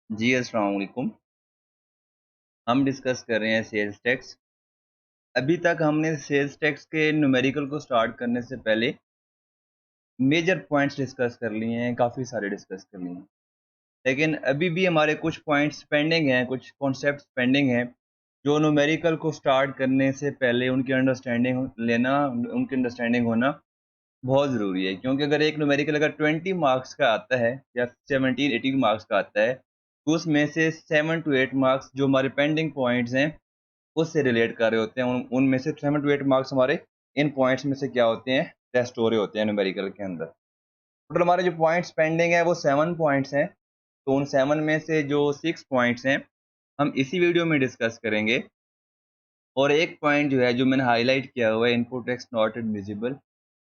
जी अस्सलाम वालेकुम। हम डिस्कस कर रहे हैं सेल्स टैक्स। अभी तक हमने सेल्स टैक्स के न्यूमेरिकल को स्टार्ट करने से पहले मेजर पॉइंट्स डिस्कस कर लिए हैं, काफ़ी सारे डिस्कस कर लिए हैं। लेकिन अभी भी हमारे कुछ पॉइंट्स पेंडिंग हैं, कुछ कॉन्सेप्ट्स पेंडिंग हैं, जो न्यूमेरिकल को स्टार्ट करने से पहले उनकी अंडरस्टैंडिंग होना बहुत ज़रूरी है। क्योंकि अगर एक न्यूमेरिकल अगर 20 मार्क्स का आता है या 17-18 मार्क्स का आता है, तो उसमें से 7 टू 8 मार्क्स जो हमारे पेंडिंग पॉइंट्स हैं उससे रिलेट कर रहे होते हैं। उनमें से 7 टू 8 मार्क्स हमारे इन पॉइंट्स में से क्या होते हैं, टेस्ट हो रहे होते हैं न्यूमेरिकल के अंदर। टोटल हमारे जो पॉइंट्स पेंडिंग है वो 7 पॉइंट्स हैं। तो उन 7 में से जो 6 पॉइंट्स हैं हम इसी वीडियो में डिस्कस करेंगे। और एक पॉइंट जो है जो मैंने हाईलाइट किया हुआ है, इनपुट टेक्स्ट नॉट एडमिसिबल,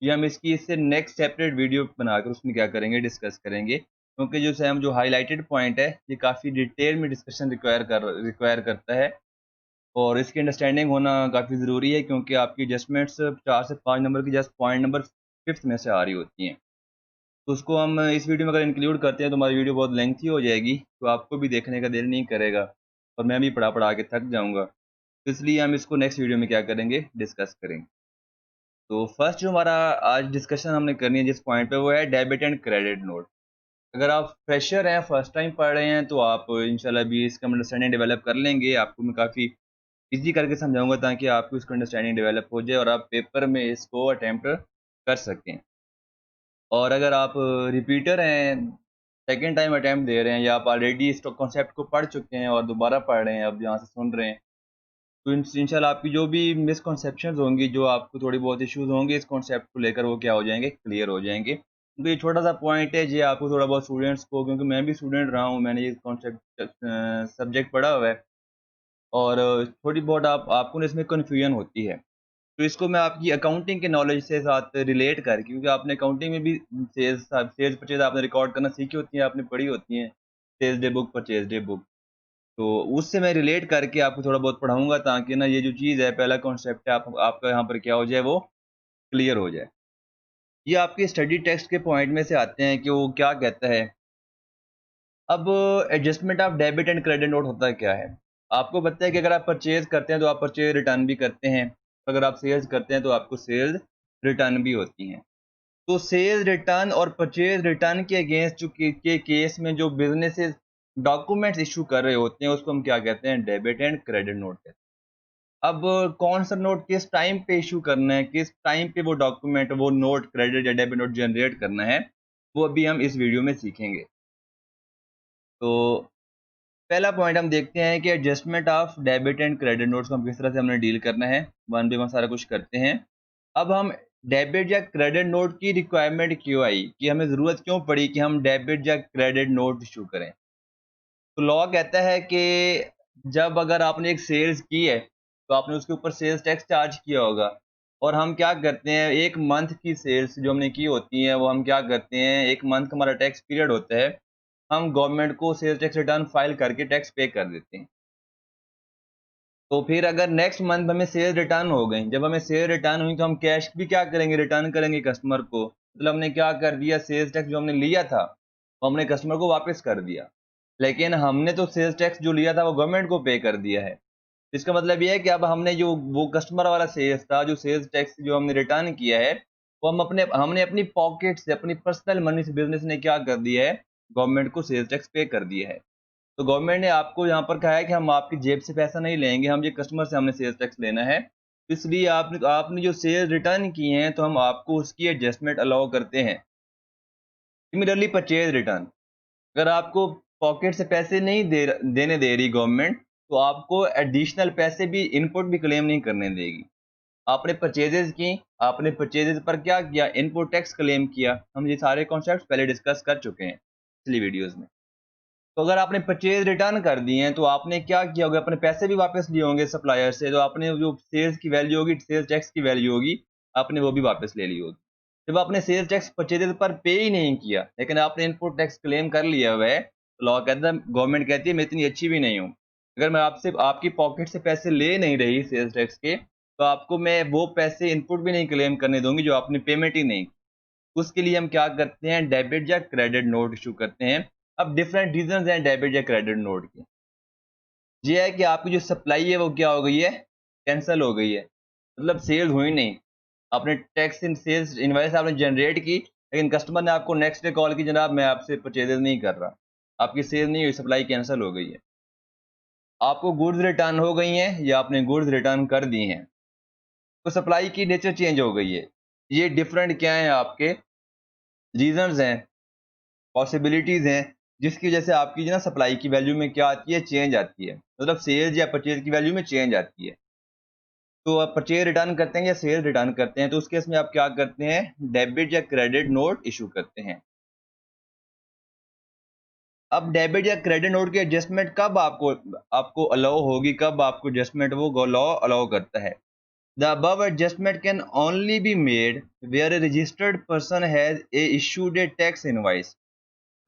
ये हम इससे नेक्स्ट सेपरेट वीडियो बनाकर उसमें क्या करेंगे, डिस्कस करेंगे। क्योंकि जो हम जो हाईलाइटेड पॉइंट है ये काफ़ी डिटेल में डिस्कशन रिक्वायर करता है। और इसकी अंडरस्टैंडिंग होना काफ़ी ज़रूरी है, क्योंकि आपकी एडजस्टमेंट्स 4 से 5 नंबर की जस्ट पॉइंट नंबर 5th में से आ रही होती हैं। तो उसको हम इस वीडियो में अगर इंक्लूड करते हैं तो हमारी वीडियो बहुत लेंथी हो जाएगी, तो आपको भी देखने का दिल नहीं करेगा और मैं भी पढ़ा पढ़ा के थक जाऊँगा। तो इसलिए हम इसको नेक्स्ट वीडियो में क्या करेंगे, डिस्कस करेंगे। तो फर्स्ट जो हमारा आज डिस्कशन हमने करनी है जिस पॉइंट पे, वो है डेबिट एंड क्रेडिट नोट। अगर आप फ्रेशर हैं, फर्स्ट टाइम पढ़ रहे हैं, तो आप इंशाल्लाह भी इसका अंडरस्टैंडिंग डेवलप कर लेंगे। आपको मैं काफ़ी ईज़ी करके समझाऊँगा ताकि आपको इसको अंडरस्टैंडिंग डेवलप हो जाए और आप पेपर में इसको अटेम्प्ट कर सकें। और अगर आप रिपीटर हैं, सेकंड टाइम अटेम्प्ट दे रहे हैं, या आप ऑलरेडी इस कॉन्सेप्ट को पढ़ चुके हैं और दोबारा पढ़ रहे हैं, अब यहाँ से सुन रहे हैं, तो इंशाल्लाह आपकी जो भी मिसकंसेप्शंस होंगी, जो आपको थोड़ी बहुत इश्यूज़ होंगे इस कॉन्सेप्ट को लेकर, वो क्या हो जाएँगे, क्लियर हो जाएँगे। तो ये छोटा-सा पॉइंट है, ये आपको थोड़ा बहुत स्टूडेंट्स को, क्योंकि मैं भी स्टूडेंट रहा हूँ, मैंने ये कॉन्सेप्ट सब्जेक्ट पढ़ा हुआ है, और थोड़ी बहुत आपको ना इसमें कन्फ्यूजन होती है। तो इसको मैं आपकी अकाउंटिंग के नॉलेज से साथ रिलेट करके, क्योंकि आपने अकाउंटिंग में भी सेल्स परचेज़ आपने रिकॉर्ड करना सीखी होती है, आपने पढ़ी होती हैं, sales day book, purchase day book. तो उससे मैं रिलेट करके आपको थोड़ा बहुत पढ़ाऊँगा, ताकि ना ये जो चीज़ है, पहला कॉन्सेप्ट है, आप आपका यहाँ पर क्या हो जाए, वो क्लियर हो जाए। ये आपके स्टडी टेक्स्ट के पॉइंट में से आते हैं कि वो क्या कहता है। अब adjustment of debit and credit note होता क्या है? आपको पता है कि अगर आप परचेज़ करते हैं तो आप परचेज़ रिटर्न भी करते हैं। अगर आप सेल्स करते हैं तो आपको सेल्स रिटर्न भी होती हैं। तो सेल्स रिटर्न और परचेज़ रिटर्न के अगेंस्ट जो के केस में जो बिज़नेसेस डॉक्यूमेंट्स इश्यू कर रहे होते हैं, उसको हम क्या कहते हैं, डेबिट एंड क्रेडिट नोट कहते हैं। अब कौन सा नोट किस टाइम पे इश्यू करना है, किस टाइम पे वो डॉक्यूमेंट, वो नोट, क्रेडिट या डेबिट नोट जनरेट करना है, वो अभी हम इस वीडियो में सीखेंगे। तो पहला पॉइंट हम देखते हैं कि adjustment of debit and credit notes को हम किस तरह से हमने डील करना है। वन बाय वन सारा कुछ करते हैं। अब हम डेबिट या क्रेडिट नोट की रिक्वायरमेंट क्यों आई, कि हमें ज़रूरत क्यों पड़ी कि हम डेबिट या क्रेडिट नोट इशू करें। तो लॉ कहता है कि जब अगर आपने एक सेल्स की है, तो आपने उसके ऊपर सेल्स टैक्स चार्ज किया होगा। और हम क्या करते हैं, एक मंथ की सेल्स जो हमने की होती है, वो हम क्या करते हैं, एक मंथ का हमारा टैक्स पीरियड होता है, हम गवर्नमेंट को सेल्स टैक्स रिटर्न फाइल करके टैक्स पे कर देते हैं। तो फिर अगर नेक्स्ट मंथ हमें सेल रिटर्न हो गई, जब हमें सेल रिटर्न हुई, तो हम कैश भी क्या करेंगे, रिटर्न करेंगे कस्टमर को। मतलब हमने क्या कर दिया, सेल्स टैक्स जो हमने लिया था वो हमने कस्टमर को वापस कर दिया। लेकिन हमने तो सेल्स टैक्स जो लिया था वो गवर्नमेंट को पे कर दिया है। इसका मतलब ये है कि अब हमने जो वो कस्टमर वाला सेल्स था, जो सेल्स टैक्स जो हमने रिटर्न किया है, वो हमने अपनी पॉकेट से, अपनी पर्सनल मनी से बिजनेस ने क्या कर दिया है, गवर्नमेंट को सेल्स टैक्स पे कर दिया है। तो गवर्नमेंट ने आपको यहाँ पर कहा है कि हम आपकी जेब से पैसा नहीं लेंगे, हम ये कस्टमर से हमने सेल्स टैक्स लेना है। इसलिए आपने आपने जो सेल्स रिटर्न की हैं, तो हम आपको उसकी एडजस्टमेंट अलाउ करते हैं। सिमिलरली परचेज रिटर्न, अगर आपको पॉकेट से पैसे नहीं देने दे रही गवर्नमेंट, तो आपको एडिशनल पैसे भी, इनपुट भी क्लेम नहीं करने देगी। आपने परचेजेज़ की, आपने परचेजेज़ पर क्या किया, इनपुट टैक्स क्लेम किया। हम ये सारे कॉन्सेप्ट्स पहले डिस्कस कर चुके हैं पिछली वीडियोज़ में। तो अगर आपने परचेज़ रिटर्न कर दिए हैं, तो आपने क्या किया होगा, अपने पैसे भी वापस लिए होंगे सप्लायर से, तो आपने जो सेल्स की वैल्यू होगी, सेल्स टैक्स की वैल्यू होगी, आपने वो भी वापस ले ली होगी। जब आपने सेल्स टैक्स परचेज़ पर पे ही नहीं किया, लेकिन आपने इनपुट टैक्स क्लेम कर लिया हुआ है, तो लॉ कहता है, गवर्नमेंट कहती है मैं इतनी अच्छी भी नहीं हूँ। अगर मैं आपसे आपकी पॉकेट से पैसे ले नहीं रही सेल्स टैक्स के, तो आपको मैं वो पैसे इनपुट भी नहीं क्लेम करने दूँगी जो आपने पेमेंट ही नहीं की। उसके लिए हम क्या करते हैं, डेबिट या क्रेडिट नोट इश्यू करते हैं। अब डिफरेंट रीजंस हैं डेबिट या क्रेडिट नोट के। ये है कि आपकी जो सप्लाई है वो क्या हो गई है, कैंसिल हो गई है, मतलब सेल हुई नहीं। आपने टैक्स इन सेल्स इनवाइस आपने जनरेट की, लेकिन कस्टमर ने आपको नेक्स्ट डे कॉल की, जनाब मैं आपसे परचेज नहीं कर रहा, आपकी सेल नहीं हुई, सप्लाई कैंसिल हो गई है। आपको गुड्स रिटर्न हो गई हैं या आपने गुड्स रिटर्न कर दी हैं, तो सप्लाई की नेचर चेंज हो गई है। ये डिफरेंट क्या है, आपके रीजंस हैं, पॉसिबिलिटीज़ हैं, जिसकी वजह से आपकी जो ना सप्लाई की वैल्यू में क्या आती है, चेंज आती है, मतलब सेल्स या परचेज की वैल्यू में चेंज आती है। तो आप परचेज रिटर्न करते हैं या सेल रिटर्न करते हैं, तो उस केस में आप क्या करते हैं, डेबिट या क्रेडिट नोट इशू करते हैं। अब डेबिट या क्रेडिट नोट की एडजस्टमेंट कब आपको आपको अलाउ होगी, कब आपको एडजस्टमेंट वो लॉ अलाउ करता है। The above adjustment can only be made where a registered person has a issued a tax invoice.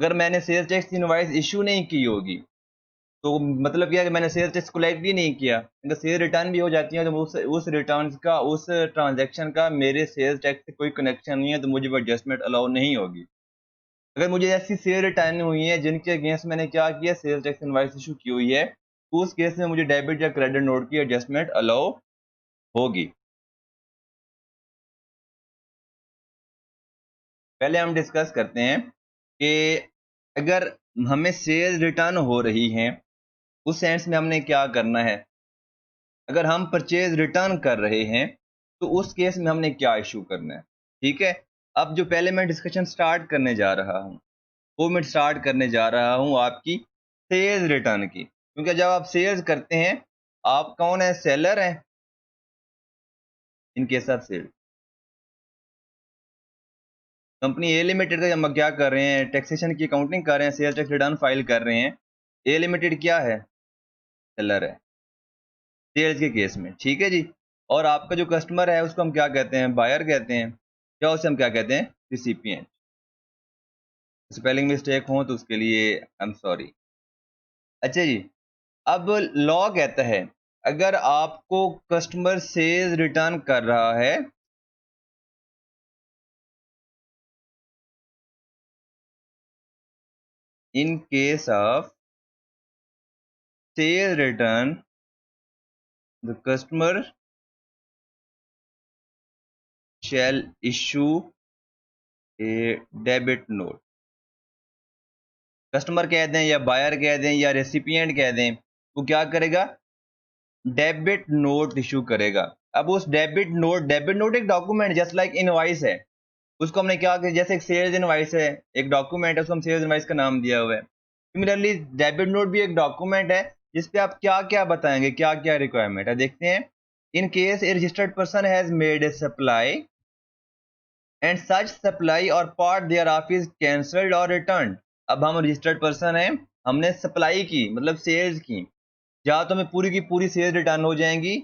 अगर मैंने सेल्स टैक्स इनवाइस इशू नहीं की होगी, तो मतलब क्या है कि मैंने सेल्स टैक्स कलेक्ट भी नहीं किया, अगर सेल रिटर्न भी हो जाती है तो उस रिटर्न का, उस ट्रांजैक्शन का मेरे सेल्स टैक्स से कोई कनेक्शन नहीं है, तो मुझे वो एडजस्टमेंट अलाउ नहीं होगी। अगर मुझे ऐसी सेल रिटर्न हुई है जिनके अगेंस्ट मैंने क्या किया, सेल्स टैक्स इनवाइस इशू की हुई है, उस केस में मुझे डेबिट या क्रेडिट नोट की एडजस्टमेंट अलाउ होगी। पहले हम डिस्कस करते हैं कि अगर हमें सेल रिटर्न हो रही हैं, उस सेंस में हमने क्या करना है। अगर हम परचेज रिटर्न कर रहे हैं, तो उस केस में हमने क्या इशू करना है, ठीक है। अब जो पहले मैं डिस्कशन स्टार्ट करने जा रहा हूँ, वो मैं स्टार्ट करने जा रहा हूँ आपकी सेल्स रिटर्न की, क्योंकि जब आप सेल्स करते हैं, आप कौन है, सेलर हैं in case of sale. Company A limited का हम क्या कर रहे हैं, टैक्सेशन की अकाउंटिंग कर रहे हैं, सेल्स टैक्स रिटर्न फाइल कर रहे हैं। ए लिमिटेड क्या है, सेलर है सेल्स के केस में, ठीक है जी। और आपका जो कस्टमर है उसको हम क्या कहते हैं, बायर कहते हैं, क्या उसे हम क्या कहते हैं, रिसिपिएंट। स्पेलिंग मिस्टेक हो तो उसके लिए आई एम सॉरी। अच्छा जी, अब लॉ कहता है अगर आपको कस्टमर सेल्स रिटर्न कर रहा है, इन case of sale return the customer shall issue a debit note। Customer कह दें या बायर कह दें या रेसिपिएंट कह दें, वो क्या करेगा, डेबिट नोट इशू करेगा। अब उस डेबिट नोट एक डॉक्यूमेंट जस्ट लाइक इनवाइस है, उसको हमने क्या किया, जैसे एक सेल्स इनवाइस है, एक डॉक्यूमेंट है, उसको हम सेल्स इनवाइस का नाम दिया हुआ है। सिमिलरली डेबिट नोट भी एक डॉक्यूमेंट है, जिसपे आप क्या क्या बताएंगे, क्या क्या रिक्वायरमेंट है, देखते हैं। In case a registered person has made a supply and such supply और part thereof is cancelled और रिटर्न। अब हम रजिस्टर्ड पर्सन हैं, हमने सप्लाई की मतलब सेल्स की, या तो हमें पूरी की पूरी सेल्स रिटर्न हो जाएंगी,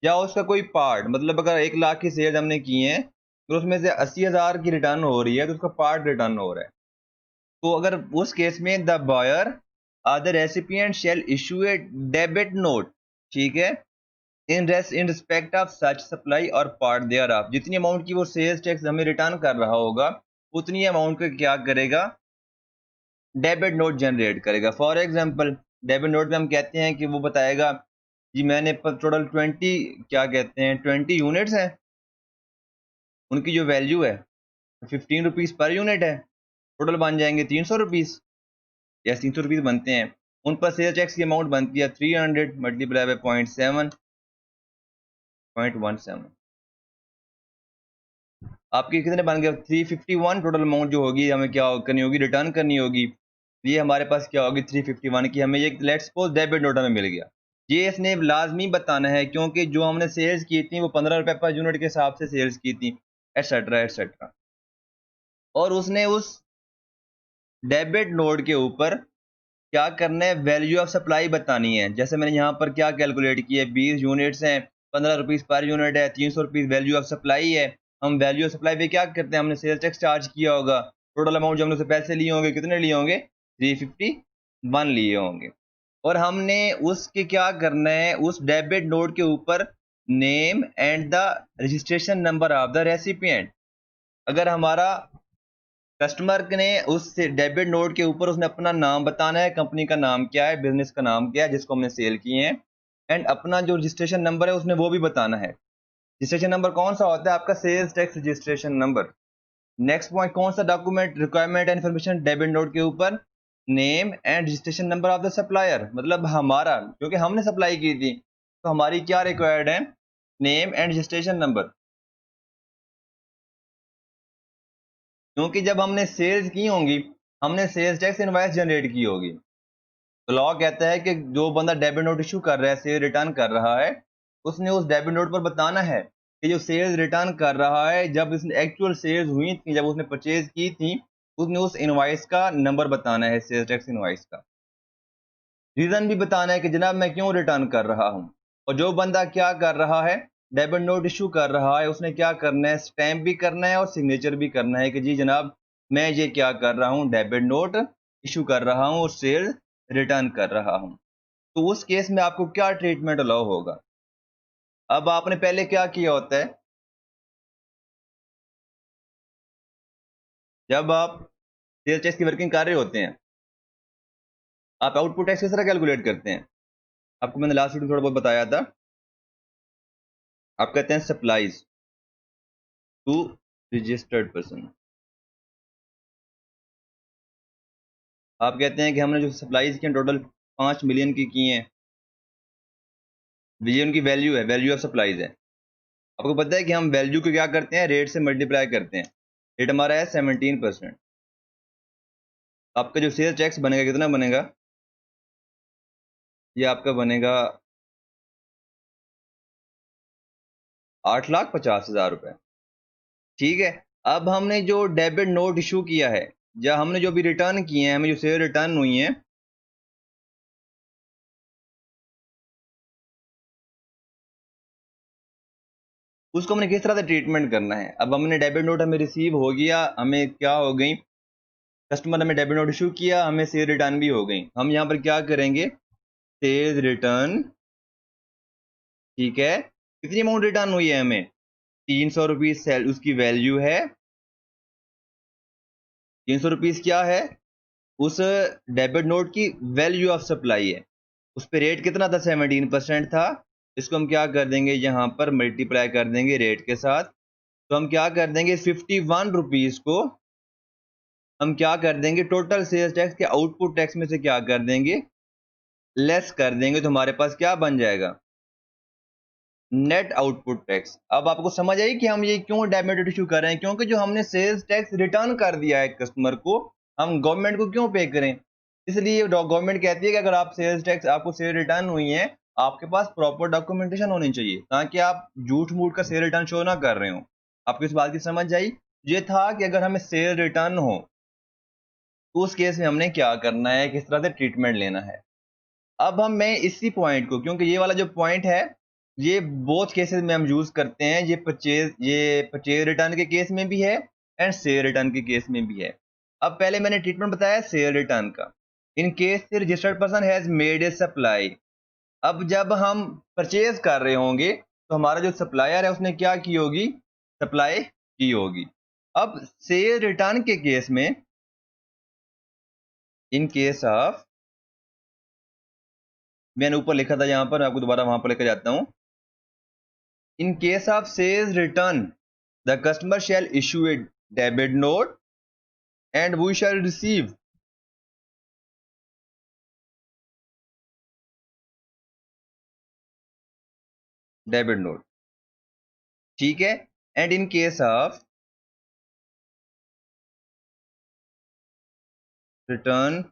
या उसका कोई पार्ट, मतलब अगर 1 लाख की सेल्स हमने की हैं, तो उसमें से 80,000 की रिटर्न हो रही है, तो उसका पार्ट रिटर्न हो रहा है। तो अगर उस केस में the buyer or the recipient shall issue a debit note, ठीक है, in respect of such supply और पार्ट देयर ऑफ, जितनी अमाउंट की वो सेल्स टैक्स हमें रिटर्न कर रहा होगा, उतनी अमाउंट को क्या करेगा, डेबिट नोट जनरेट करेगा। फॉर एग्जांपल डेबिट नोट में हम कहते हैं कि वो बताएगा जी मैंने टोटल 20 क्या कहते हैं 20 यूनिट्स हैं, उनकी जो वैल्यू है 15 रुपीज़ पर यूनिट है, टोटल बन जाएंगे 300 रुपीज़, या 300 रुपीज़ बनते हैं, उन पर सेल्स टैक्स की अमाउंट बनती है 300 मल्टीप्लाई बाई 0.7 आपकी कितने बन गए 351, टोटल अमाउंट जो होगी हमें क्या करनी होगी, रिटर्न करनी होगी। ये हमारे पास क्या होगी 351 की, हमें ये लेट्स सपोज डेबिट नोट हमें मिल गया। ये इसने लाजमी बताना है, क्योंकि जो हमने सेल्स की थी वो 15 रुपए पर यूनिट के हिसाब से सेल्स की थी, एटसेट्रा एटसेट्रा। और उसने उस डेबिट नोट के ऊपर क्या करना है, वैल्यू ऑफ सप्लाई बतानी है। जैसे मैंने यहाँ पर क्या कैलकुलेट किया है, 20 यूनिट्स हैं, 15 रुपीज़ पर यूनिट है, 300 रुपीज़ वैल्यू ऑफ सप्लाई है। हम वैल्यू ऑफ सप्लाई पे क्या करते हैं, हमने सेल्स टैक्स चार्ज किया होगा, टोटल अमाउंट जो हमने उसे पैसे लिए होंगे, कितने लिए होंगे 351 लिए होंगे। और हमने उसके क्या करना है, उस डेबिट नोट के ऊपर name and the registration number of the recipient. अगर हमारा कस्टमर ने उस डेबिट नोट के ऊपर उसने अपना नाम बताना है, कंपनी का नाम क्या है, बिजनेस का नाम क्या है जिसको हमने सेल किए हैं, एंड अपना जो रजिस्ट्रेशन नंबर है उसने वो भी बताना है। रजिस्ट्रेशन नंबर कौन सा होता है? आपका sales tax registration number. Next point, कौन सा document requirement and information debit note के ऊपर? Name and registration number of the supplier, मतलब हमारा, क्योंकि हमने सप्लाई की थी तो हमारी क्या रिक्वायर्ड है? Name and registration number. क्योंकि जब हमने सेल्स की होंगी, हमने सेल्स टैक्स इनवॉइस जनरेट की होगी, तो लॉ कहता है कि जो बंदा डेबिट नोट इशू कर रहा है, सेल रिटर्न कर रहा है, उसने उस डेबिट नोट पर बताना है कि जो सेल्स रिटर्न कर रहा है, जब इसने एक्चुअल सेल्स हुई थी, जब उसने परचेज की थी, उसने उस इनवॉइस का नंबर बताना है, सेल्स टैक्स इनवॉइस का। रीजन भी बताना है कि जनाब मैं क्यों रिटर्न कर रहा हूं। और जो बंदा क्या कर रहा है, डेबिट नोट इशू कर रहा है, उसने क्या करना है? स्टैम्प भी करना है और सिग्नेचर भी करना है कि जी जनाब मैं ये क्या कर रहा हूं, डेबिट नोट इशू कर रहा हूं और सेल रिटर्न कर रहा हूं। तो उस केस में आपको क्या ट्रीटमेंट अलाउ होगा? अब आपने पहले क्या किया होता है, जब आप सेल टैक्स की वर्किंग कर रहे होते हैं, आप आउटपुट टैक्स किस तरह कैलकुलेट करते हैं? आपको मैंने लास्ट वीडियो थोड़ा बहुत बताया था। आप कहते हैं सप्लाईज टू रजिस्टर्ड पर्सन। आप कहते हैं कि हमने जो सप्लाईज की टोटल 5 मिलियन की हैं, ये उनकी वैल्यू है, वैल्यू ऑफ सप्लाईज है। आपको पता है कि हम वैल्यू को क्या करते हैं? रेट से मल्टीप्लाई करते हैं। रेट हमारा है 17%। आपका जो सेल्स टैक्स बनेगा कितना बनेगा? ये आपका बनेगा 8,50,000 रुपए। ठीक है। अब हमने जो डेबिट नोट इशू किया है, या हमने जो भी रिटर्न किए हैं, हमें जो सेल रिटर्न हुई हैं, उसको हमने किस तरह से ट्रीटमेंट करना है? अब हमने डेबिट नोट हमें रिसीव हो गया, हमें क्या हो गई, कस्टमर हमें डेबिट नोट इशू किया, हमें सेल रिटर्न भी हो गई। हम यहाँ पर क्या करेंगे? सेल रिटर्न, ठीक है, कितनी अमाउंट रिटर्न हुई है हमें? 300 रुपीज सेल, उसकी वैल्यू है 300 रुपीज। क्या है? उस डेबिट नोट की वैल्यू ऑफ सप्लाई है। उस पर रेट कितना था? 17% था। इसको हम क्या कर देंगे, यहाँ पर मल्टीप्लाई कर देंगे रेट के साथ। तो हम क्या कर देंगे, 51 रुपीज को हम क्या कर देंगे, टोटल सेल्स टैक्स के आउटपुट टैक्स में से क्या कर देंगे, लेस कर देंगे। तो हमारे पास क्या बन जाएगा? Net output tax. अब आपको समझ आई कि हम ये क्यों डेबिट नोट इशू कर रहे हैं? क्योंकि जो हमने सेल्स टैक्स रिटर्न कर दिया है कस्टमर को, हम गवर्नमेंट को क्यों पे करें? इसलिए गवर्नमेंट कहती है कि अगर आप सेल्स टैक्स, आपको सेल रिटर्न हुई है, आपके पास प्रॉपर डॉक्यूमेंटेशन होनी चाहिए, ताकि आप झूठ मूठ का सेल रिटर्न शो ना कर रहे हो। आपको इस बात की समझ आई? ये था कि अगर हमें सेल रिटर्न हो तो उस केस में हमने क्या करना है, किस तरह से ट्रीटमेंट लेना है। अब हम मैं इसी पॉइंट को, क्योंकि ये वाला जो पॉइंट है, ये बोथ केसेस में हम यूज करते हैं, ये परचेज रिटर्न के केस में भी है एंड सेल रिटर्न के केस में भी है। अब पहले मैंने ट्रीटमेंट बताया सेल रिटर्न का। In case the registered person has made a supply. अब जब हम परचेज कर रहे होंगे तो हमारा जो सप्लायर है उसने क्या की होगी, सप्लाई की होगी। अब सेल रिटर्न के केस में, इन केस ऑफ, मैंने ऊपर लिखा था यहां पर, आपको दोबारा वहां पर लेकर जाता हूं। In case of sales return, the customer shall issue a debit note and we shall receive debit note. ठीक है। And in case of return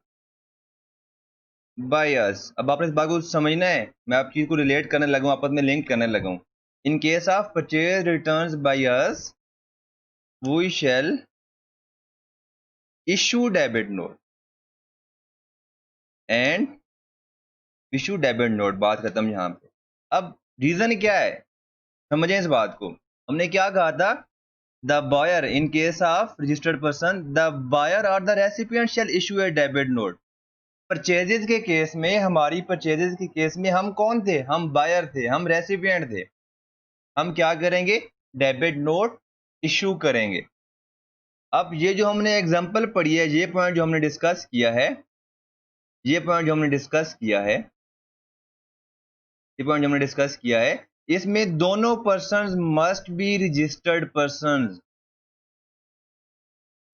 by us, अब आपने इस बात को समझना है, मैं आप चीज को रिलेट करने लगा हूं, आपस में लिंक करने लगा हूं। In case of purchase returns by us, we shall issue debit note and issue debit note. बात खत्म यहां पे। अब रीजन क्या है, समझें इस बात को। हमने क्या कहा था, the buyer, in case of registered person, the buyer और the recipient shall issue a debit note. Purchases के केस में, हमारी परचेजेस के केस में हम कौन थे? हम बायर थे, हम रेसिपिएंट थे। हम क्या करेंगे, डेबिट नोट इशू करेंगे। अब ये जो हमने एग्जांपल पढ़ी है, ये पॉइंट जो हमने डिस्कस किया है, ये पॉइंट जो हमने डिस्कस किया है, ये पॉइंट जो हमने डिस्कस किया है, इसमें दोनों persons must be registered persons.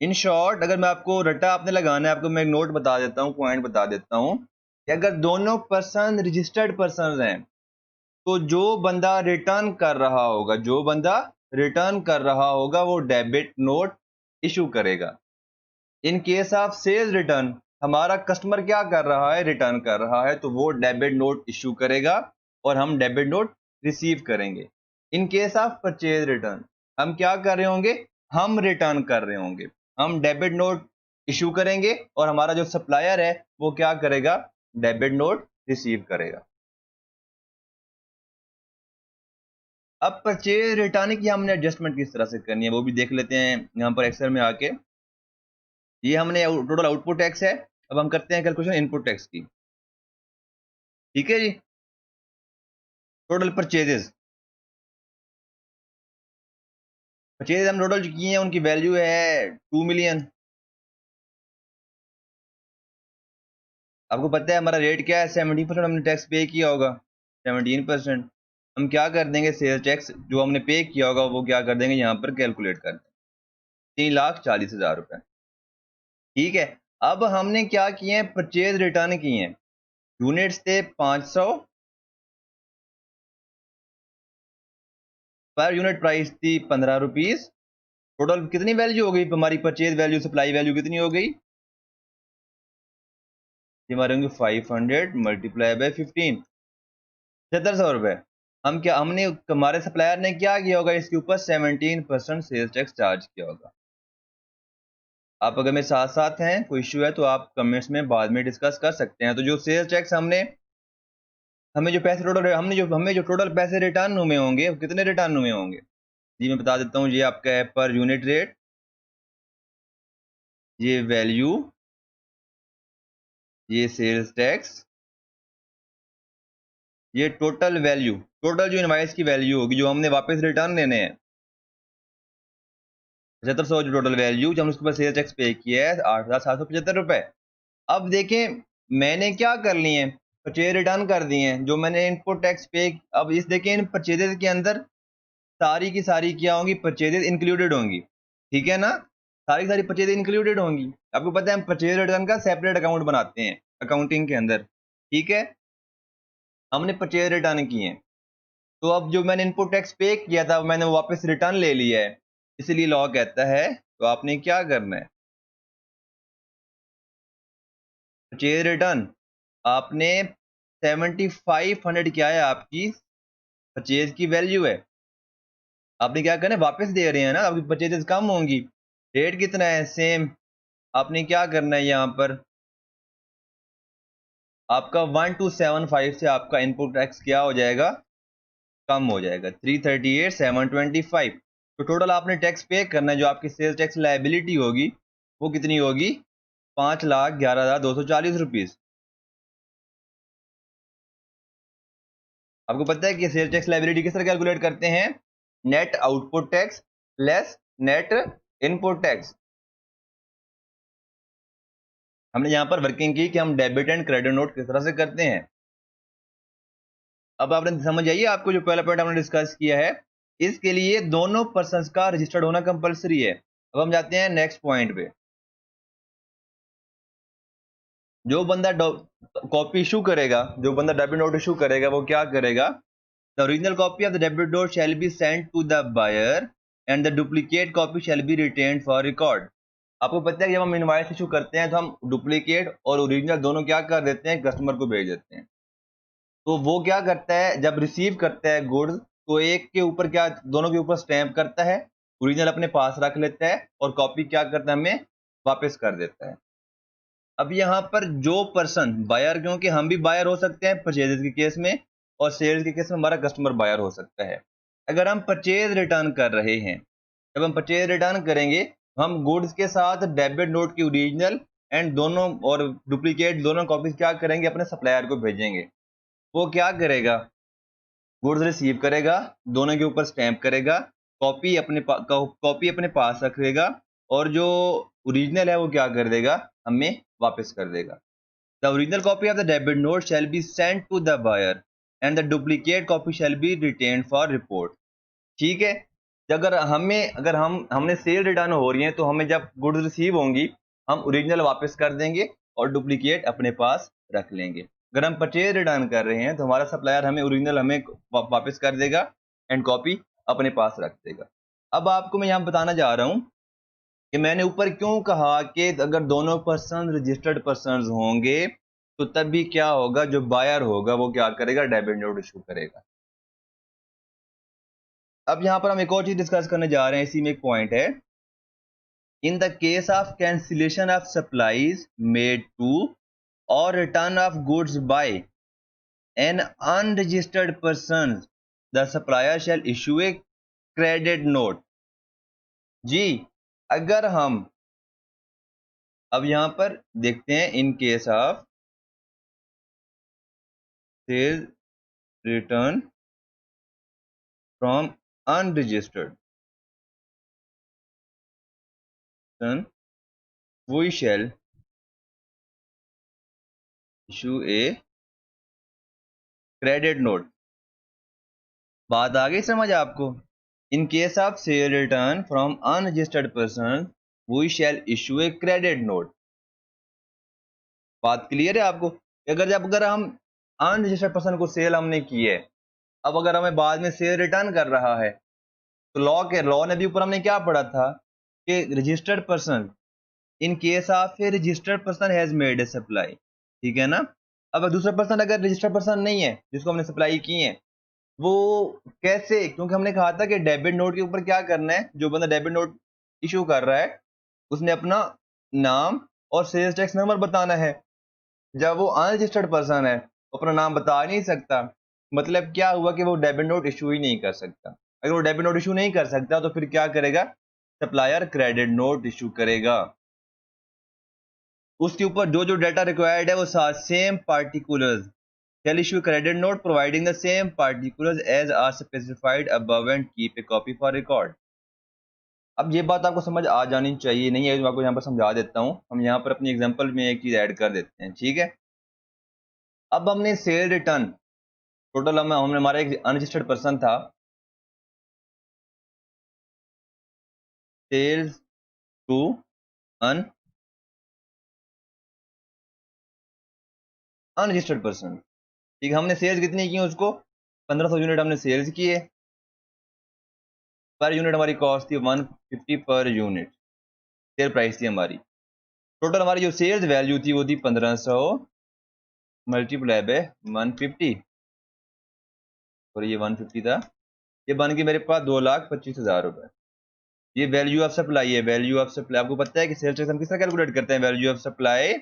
In short, अगर मैं आपको रट्टा आपने लगाना है, आपको मैं एक नोट बता देता हूँ, पॉइंट बता देता हूँ कि अगर दोनों पर्सन रजिस्टर्ड पर्सन हैं, तो जो बंदा रिटर्न कर रहा होगा, जो बंदा रिटर्न कर रहा होगा, वो डेबिट नोट इशू करेगा। In case of sales return, हमारा कस्टमर क्या कर रहा है, रिटर्न कर रहा है, तो वो डेबिट नोट इशू करेगा और हम डेबिट नोट रिसीव करेंगे। इन केस ऑफ परचेज रिटर्न, हम क्या कर रहे होंगे, हम रिटर्न कर रहे होंगे, हम डेबिट नोट इशू करेंगे और हमारा जो सप्लायर है वो क्या करेगा, डेबिट नोट रिसीव करेगा। अब परचेज रिटर्न की हमने एडजस्टमेंट किस तरह से करनी है वो भी देख लेते हैं यहाँ पर एक्सेल में आके। ये हमने टोटल आउटपुट टैक्स है, अब हम करते हैं कैलकुलेशन इनपुट टैक्स की। ठीक है जी, टोटल परचेजेस, परचेज हम टोटल किए हैं, उनकी वैल्यू है 2 मिलियन। आपको पता है हमारा रेट क्या है, 17% हमने टैक्स पे किया होगा, 17%। हम क्या कर देंगे, सेल्स टैक्स जो हमने पे किया होगा वो क्या कर देंगे, यहाँ पर कैलकुलेट कर देंगे, 3,40,000 रुपये। ठीक है, अब हमने क्या किए हैं, परचेज रिटर्न किए हैं, यूनिट्स थे 500, पर यूनिट प्राइस थी 15 रुपीज। टोटल कितनी वैल्यू हो गई हमारी, परचेज वैल्यू सप्लाई वैल्यू कितनी हो गई, ये हमारे होंगे 500 मल्टीप्लाई बाय 15, 7,500 रुपये। हम क्या, हमने हमारे सप्लायर ने क्या किया होगा, इसके ऊपर 17% सेल्स टैक्स चार्ज किया होगा। आप अगर मेरे साथ साथ हैं, कोई इशू है तो आप कमेंट्स में बाद में डिस्कस कर सकते हैं। तो जो सेल्स टैक्स हमने, हमें जो पैसे टोटल, हमें जो टोटल पैसे रिटर्न हुए होंगे, वो कितने रिटर्न हुए होंगे, जी मैं बता देता हूँ। ये आपका है पर यूनिट रेट, ये वैल्यू, ये सेल्स टैक्स, ये टोटल वैल्यू, टोटल जो इनवाइस की वैल्यू होगी जो हमने वापस रिटर्न लेने हैं, 7500 जो टोटल वैल्यू जो हम उसके ऊपर सेल्स टैक्स पे किया है 8,775 रुपए। अब देखें मैंने क्या कर लिए हैं, परचेज रिटर्न कर दिए हैं, जो मैंने इनपुट टैक्स पे, अब इस देखें इन परचेजेस के अंदर सारी की सारी क्या होंगी, परचेजेस इंक्लूडेड होंगी। ठीक है ना, सारी की सारी परचेज इंक्लूडेड होंगी। आपको पता है हम परचेज रिटर्न का सेपरेट अकाउंट बनाते हैं अकाउंटिंग के अंदर। ठीक है, हमने परचेज रिटर्न किए हैं, तो अब जो मैंने इनपुट टैक्स पे किया था मैंने वो वापस रिटर्न ले लिया है, इसलिए लॉ कहता है तो आपने क्या करना है, परचेज रिटर्न आपने 7500 क्या है, आपकी परचेज की वैल्यू है, आपने क्या करना है, वापस दे रहे हैं ना, आपकी परचेजेस कम होंगी, रेट कितना है सेम, आपने क्या करना है यहाँ पर, आपका 1275 से आपका इनपुट टैक्स क्या हो जाएगा, कम हो जाएगा, 338,725। तो टोटल आपने टैक्स पे करना है, जो आपकी सेल्स टैक्स लायबिलिटी होगी वो कितनी होगी, 5,11,240 रुपीज। आपको पता है कि सेल्स टैक्स लायबिलिटी किस तरह कैलकुलेट करते हैं, net output tax less net input tax. हमने यहाँ पर वर्किंग की कि हम डेबिट एंड क्रेडिट नोट किस तरह से करते हैं। अब आपने समझ आइए, आपको जो पहला पॉइंट हमने डिस्कस किया है, इसके लिए दोनों पर्संस का रजिस्टर्ड होना कंपलसरी है। अब हम जाते हैं नेक्स्ट पॉइंट पे। जो बंदा कॉपी इशू करेगा, जो बंदा डेबिट नोट इशू करेगा, वो क्या करेगा, the original copy of the debit note shall be sent to the buyer and the duplicate copy shall be retained for record. आपको पता है कि जब हम इनवॉइस इशू करते हैं तो हम डुप्लीकेट और ओरिजिनल दोनों क्या कर देते हैं, कस्टमर को भेज देते हैं। तो वो क्या करता है, जब रिसीव करता है गुड्स, तो एक के ऊपर क्या, दोनों के ऊपर स्टैंप करता है, ओरिजिनल अपने पास रख लेता है और कॉपी क्या करता है, हमें वापस कर देता है। अब यहाँ पर जो पर्सन बायर, क्योंकि हम भी बायर हो सकते हैं परचेज के केस में, और सेल्स के केस में हमारा कस्टमर बायर हो सकता है। अगर हम परचेज रिटर्न कर रहे हैं, जब हम परचेज रिटर्न करेंगे, हम गुड्स के साथ डेबिट नोट की ओरिजिनल एंड दोनों और डुप्लीकेट दोनों कॉपीज क्या करेंगे, अपने सप्लायर को भेजेंगे। वो क्या करेगा, गुड्स रिसीव करेगा, दोनों के ऊपर स्टैंप करेगा, कॉपी अपने पास रखेगा, और जो ओरिजिनल है वो क्या कर देगा, हमें वापस कर देगा। The original copy of the debit note shall be sent to the buyer and the duplicate copy shall be retained for report. ठीक है, अगर हमने सेल रिटर्न हो रही है तो हमें जब गुड्स रिसीव होंगी हम ओरिजिनल वापस कर देंगे और डुप्लीकेट अपने पास रख लेंगे। अगर हम परचेज रिटर्न कर रहे हैं तो हमारा सप्लायर हमें ओरिजिनल वापस कर देगा एंड कॉपी अपने पास रख देगा। अब आपको मैं यहाँ बताना जा रहा हूँ कि मैंने ऊपर क्यों कहा कि अगर दोनों पर्सन रजिस्टर्ड पर्सन होंगे तो तब भी क्या होगा, जो बायर होगा वो क्या करेगा, डेबिट नोट इशू करेगा। अब यहां पर हम एक और चीज डिस्कस करने जा रहे हैं, इसी में एक पॉइंट है। In the case of cancellation of supplies made to और return of goods by an unregistered person the supplier shall issue a credit note. जी, अगर हम अब यहां पर देखते हैं, in case of sale return from unregistered person we shall issue a credit note. बात आ गई समझ आपको? In case of sale return from unregistered person we shall issue a credit note. बात क्लियर है आपको? अगर हम अनरजिस्टर्ड पर्सन को सेल हमने की है, अब अगर हमें बाद में सेल रिटर्न कर रहा है तो लॉ ने भी ऊपर हमने क्या पढ़ा था कि registered person, in case of A registered person has made a supply. ठीक है ना? अब दूसरा पर्सन अगर रजिस्टर्ड पर्सन नहीं है जिसको हमने सप्लाई की है, वो कैसे? क्योंकि हमने कहा था कि डेबिट नोट के ऊपर क्या करना है, जो बंदा डेबिट नोट इशू कर रहा है उसने अपना नाम और सेल्स टैक्स नंबर बताना है। जब वो अनरजिस्टर्ड पर्सन है वो अपना नाम बता नहीं सकता, मतलब क्या हुआ कि वो डेबिट नोट इशू ही नहीं कर सकता। अगर वो डेबिट नोट इशू नहीं कर सकता तो फिर क्या करेगा, सप्लायर क्रेडिट नोट इशू करेगा। उसके ऊपर जो जो डाटा रिक्वायर्ड है वो same particulars shall issue credit note providing the same particulars as are specified above and keep a copy for record। अब ये बात आपको समझ आ जानी चाहिए, नहीं है तो आपको यहाँ पर समझा देता हूँ। हम यहाँ पर अपनी एग्जांपल में एक चीज ऐड कर देते हैं, ठीक है। अब हमने सेल रिटर्न टोटल हमने हमारा एक अनरजिस्टर्ड पर्सन था, सेल्स टू अनरजिस्टर्ड पर्सन। ठीक है, हमने सेल्स कितनी की उसको, 1500 यूनिट हमने सेल्स किए। पर यूनिट हमारी कॉस्ट थी 150 पर यूनिट, सेल प्राइस थी हमारी। टोटल हमारी जो सेल्स वैल्यू थी वो थी 1500 मल्टीप्लाई बाय 150, और ये 150 था, ये बन के मेरे पास 2,25,000 रुपए। ये वैल्यू ऑफ सप्लाई है। वैल्यू ऑफ सप्लाई आपको पता है कि सेल्स टैक्स हम किस तरह कैलकुलेट करते हैं, value of supply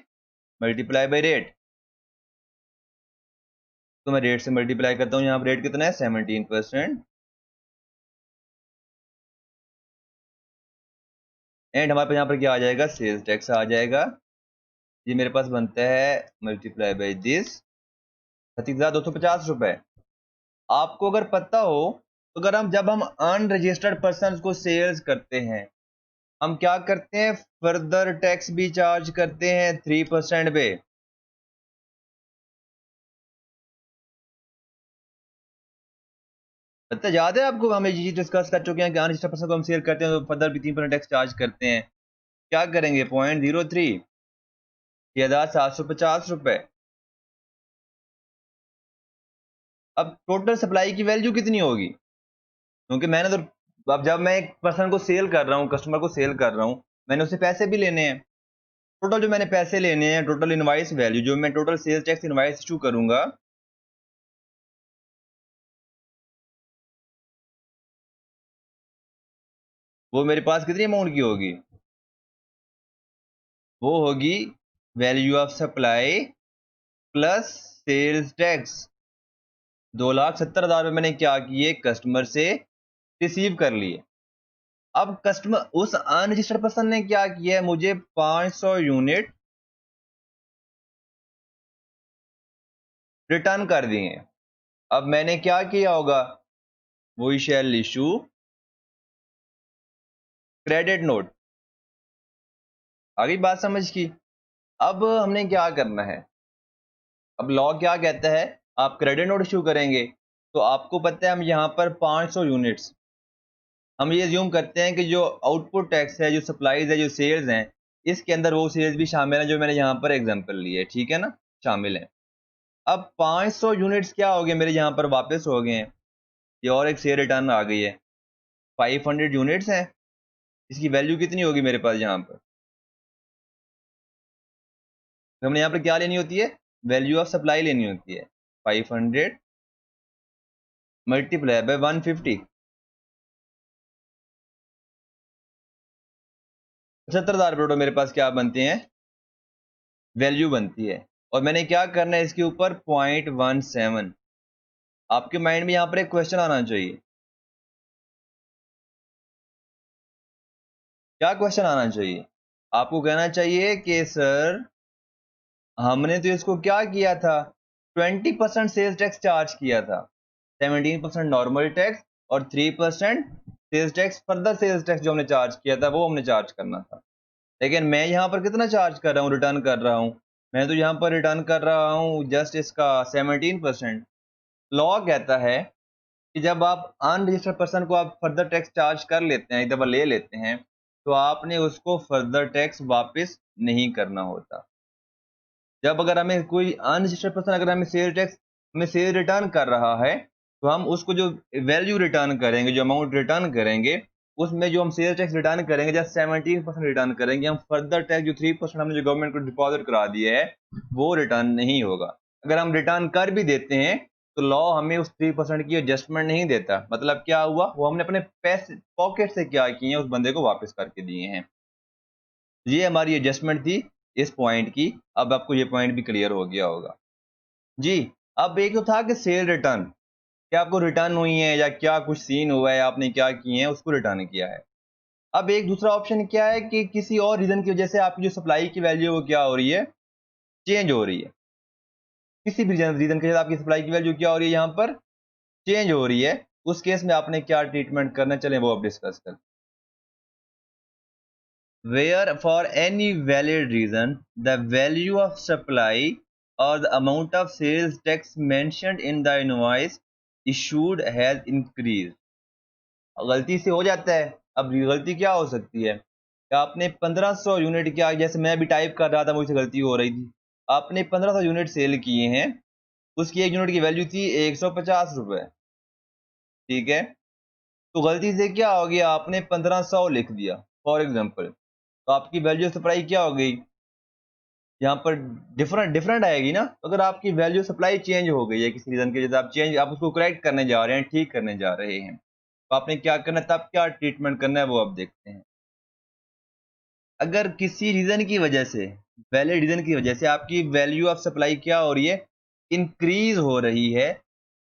multiply by rate. तो मैं रेट से मल्टीप्लाई करता हूँ, यहाँ पर रेट कितना है 17%, एंड हमारे पास यहाँ पर क्या आ जाएगा, सेल्स टैक्स आ जाएगा। ये मेरे पास बनता है मल्टीप्लाई बाय दिस 36,250 रुपए। आपको अगर पता हो तो जब हम अनरजिस्टर्ड पर्सन को सेल्स करते हैं हम क्या करते हैं, फर्दर टैक्स भी चार्ज करते हैं 3% पे। पता याद है आपको, हमें ये डिस्कस कर चुके हैं कि अनरजिस्टर्ड पर्सन को हम सेल करते हैं तो फर्दर भी 3% टैक्स चार्ज करते हैं। क्या करेंगे, 0.03 6,750 रुपए। अब टोटल सप्लाई की वैल्यू कितनी होगी, क्योंकि मैंने तो अब जब मैं एक पर्सन को सेल कर रहा हूँ, कस्टमर को सेल कर रहा हूँ, मैंने उससे पैसे भी लेने हैं। टोटल जो मैंने पैसे लेने हैं, टोटल इनवाइस वैल्यू जो मैं total sales tax invoice issue करूंगा, वो मेरे पास कितनी अमाउंट की होगी, वो होगी value of supply plus sales tax. 2,70,000 मैंने क्या किए, कस्टमर से रिसीव कर लिए। अब कस्टमर उस अनरजिस्टर्ड पर्सन ने क्या किया है, मुझे 500 यूनिट रिटर्न कर दिए। अब मैंने क्या किया होगा, we shall issue credit note. आगे बात समझ की। अब हमने क्या करना है, अब लॉ क्या कहता है, आप क्रेडिट नोट इशू करेंगे तो आपको पता है हम यहाँ पर 500 यूनिट्स, हम ये ज्यूम करते हैं कि जो आउटपुट टैक्स है, जो सप्लाईज है, जो सेल्स हैं, इसके अंदर वो सेल्स भी शामिल हैं जो मैंने यहाँ पर एग्जांपल लिए, ठीक है ना, शामिल हैं। अब 500 यूनिट्स क्या हो गए मेरे यहाँ पर वापस हो गए हैं, ये और एक सेल रिटर्न आ गई है, 500 यूनिट्स हैं, इसकी वैल्यू कितनी होगी मेरे पास यहाँ पर, तो हमने यहाँ पर क्या लेनी होती है, वैल्यू ऑफ सप्लाई लेनी होती है, 500 मल्टीप्लाई बाय 150, 75,000 रुपये मेरे पास क्या बनते हैं, वैल्यू बनती है। और मैंने क्या करना है इसके ऊपर 0.17। आपके माइंड में यहाँ पर एक क्वेश्चन आना चाहिए, क्या क्वेश्चन आना चाहिए, आपको कहना चाहिए कि सर हमने तो इसको क्या किया था, 20% सेल्स टैक्स चार्ज किया था, 17% नॉर्मल टैक्स और 3% sales tax, further sales tax जो हमने चार्ज किया था वो हमने चार्ज करना था। लेकिन मैं यहाँ पर कितना चार्ज कर रहा हूँ, रिटर्न कर रहा हूँ, मैं तो यहाँ पर रिटर्न कर रहा हूँ जस्ट इसका 17%। लॉ कहता है कि जब आप अनरजिस्टर्ड पर्सन को आप फर्दर टैक्स चार्ज कर लेते हैं, एक दफ़ा ले लेते हैं, तो आपने उसको फर्दर टैक्स वापस नहीं करना होता। जब अगर हमें कोई अनरजिस्टर्ड पर्सन अगर हमें सेल टैक्स, हमें सेल रिटर्न कर रहा है, तो हम उसको जो वैल्यू रिटर्न करेंगे, जो अमाउंट रिटर्न करेंगे, उसमें जो हम सेल टैक्स रिटर्न करेंगे जस्ट 17% रिटर्न करेंगे, हम फर्दर टैक्स जो 3% हमने जो गवर्नमेंट को डिपॉजिट करा दिया है वो रिटर्न नहीं होगा। अगर हम रिटर्न कर भी देते हैं तो लॉ हमें उस 3% की एडजस्टमेंट नहीं देता। मतलब क्या हुआ, वो हमने अपने पैसे पॉकेट से क्या किए हैं, उस बंदे को वापस करके दिए हैं। ये हमारी एडजस्टमेंट थी इस पॉइंट की। अब आपको ये पॉइंट भी क्लियर हो गया होगा जी। अब एक तो था कि सेल रिटर्न, क्या आपको रिटर्न हुई है या क्या कुछ सीन हुआ है, आपने क्या किए हैं उसको रिटर्न किया है। अब एक दूसरा ऑप्शन क्या है कि किसी और रीजन की वजह से आपकी जो सप्लाई की वैल्यू वो क्या हो रही है, चेंज हो रही है। किसी भी रीजन की वजह से आपकी सप्लाई की वैल्यू क्या हो रही है, यहाँ पर चेंज हो रही है। उस केस में आपने क्या ट्रीटमेंट करना, चलें वो अब डिस्कस करते हैं। Where for any valid reason the value of supply or the amount of sales tax mentioned in the invoice issued has increased। गलती से हो जाता है। अब गलती क्या हो सकती है कि आपने 1500 यूनिट, क्या जैसे मैं भी टाइप कर रहा था मुझसे गलती हो रही थी, आपने 1500 यूनिट सेल किए हैं, उसकी एक यूनिट की वैल्यू थी 150 रुपये, ठीक है। तो गलती से क्या हो गया, आपने 1500 लिख दिया फॉर एग्जाम्पल, तो आपकी वैल्यू सप्लाई क्या हो गई, यहाँ पर डिफरेंट डिफरेंट आएगी ना। तो अगर आपकी वैल्यू सप्लाई चेंज हो गई है किसी रीजन की वजह से, आप चेंज, आप उसको करेक्ट करने जा रहे हैं, ठीक करने जा रहे हैं, तो आपने क्या करना है, तब क्या ट्रीटमेंट करना है वो आप देखते हैं। अगर किसी रीजन की वजह से, वैलिड रीजन की वजह से आपकी वैल्यू ऑफ सप्लाई क्या हो रही है, इंक्रीज हो रही है,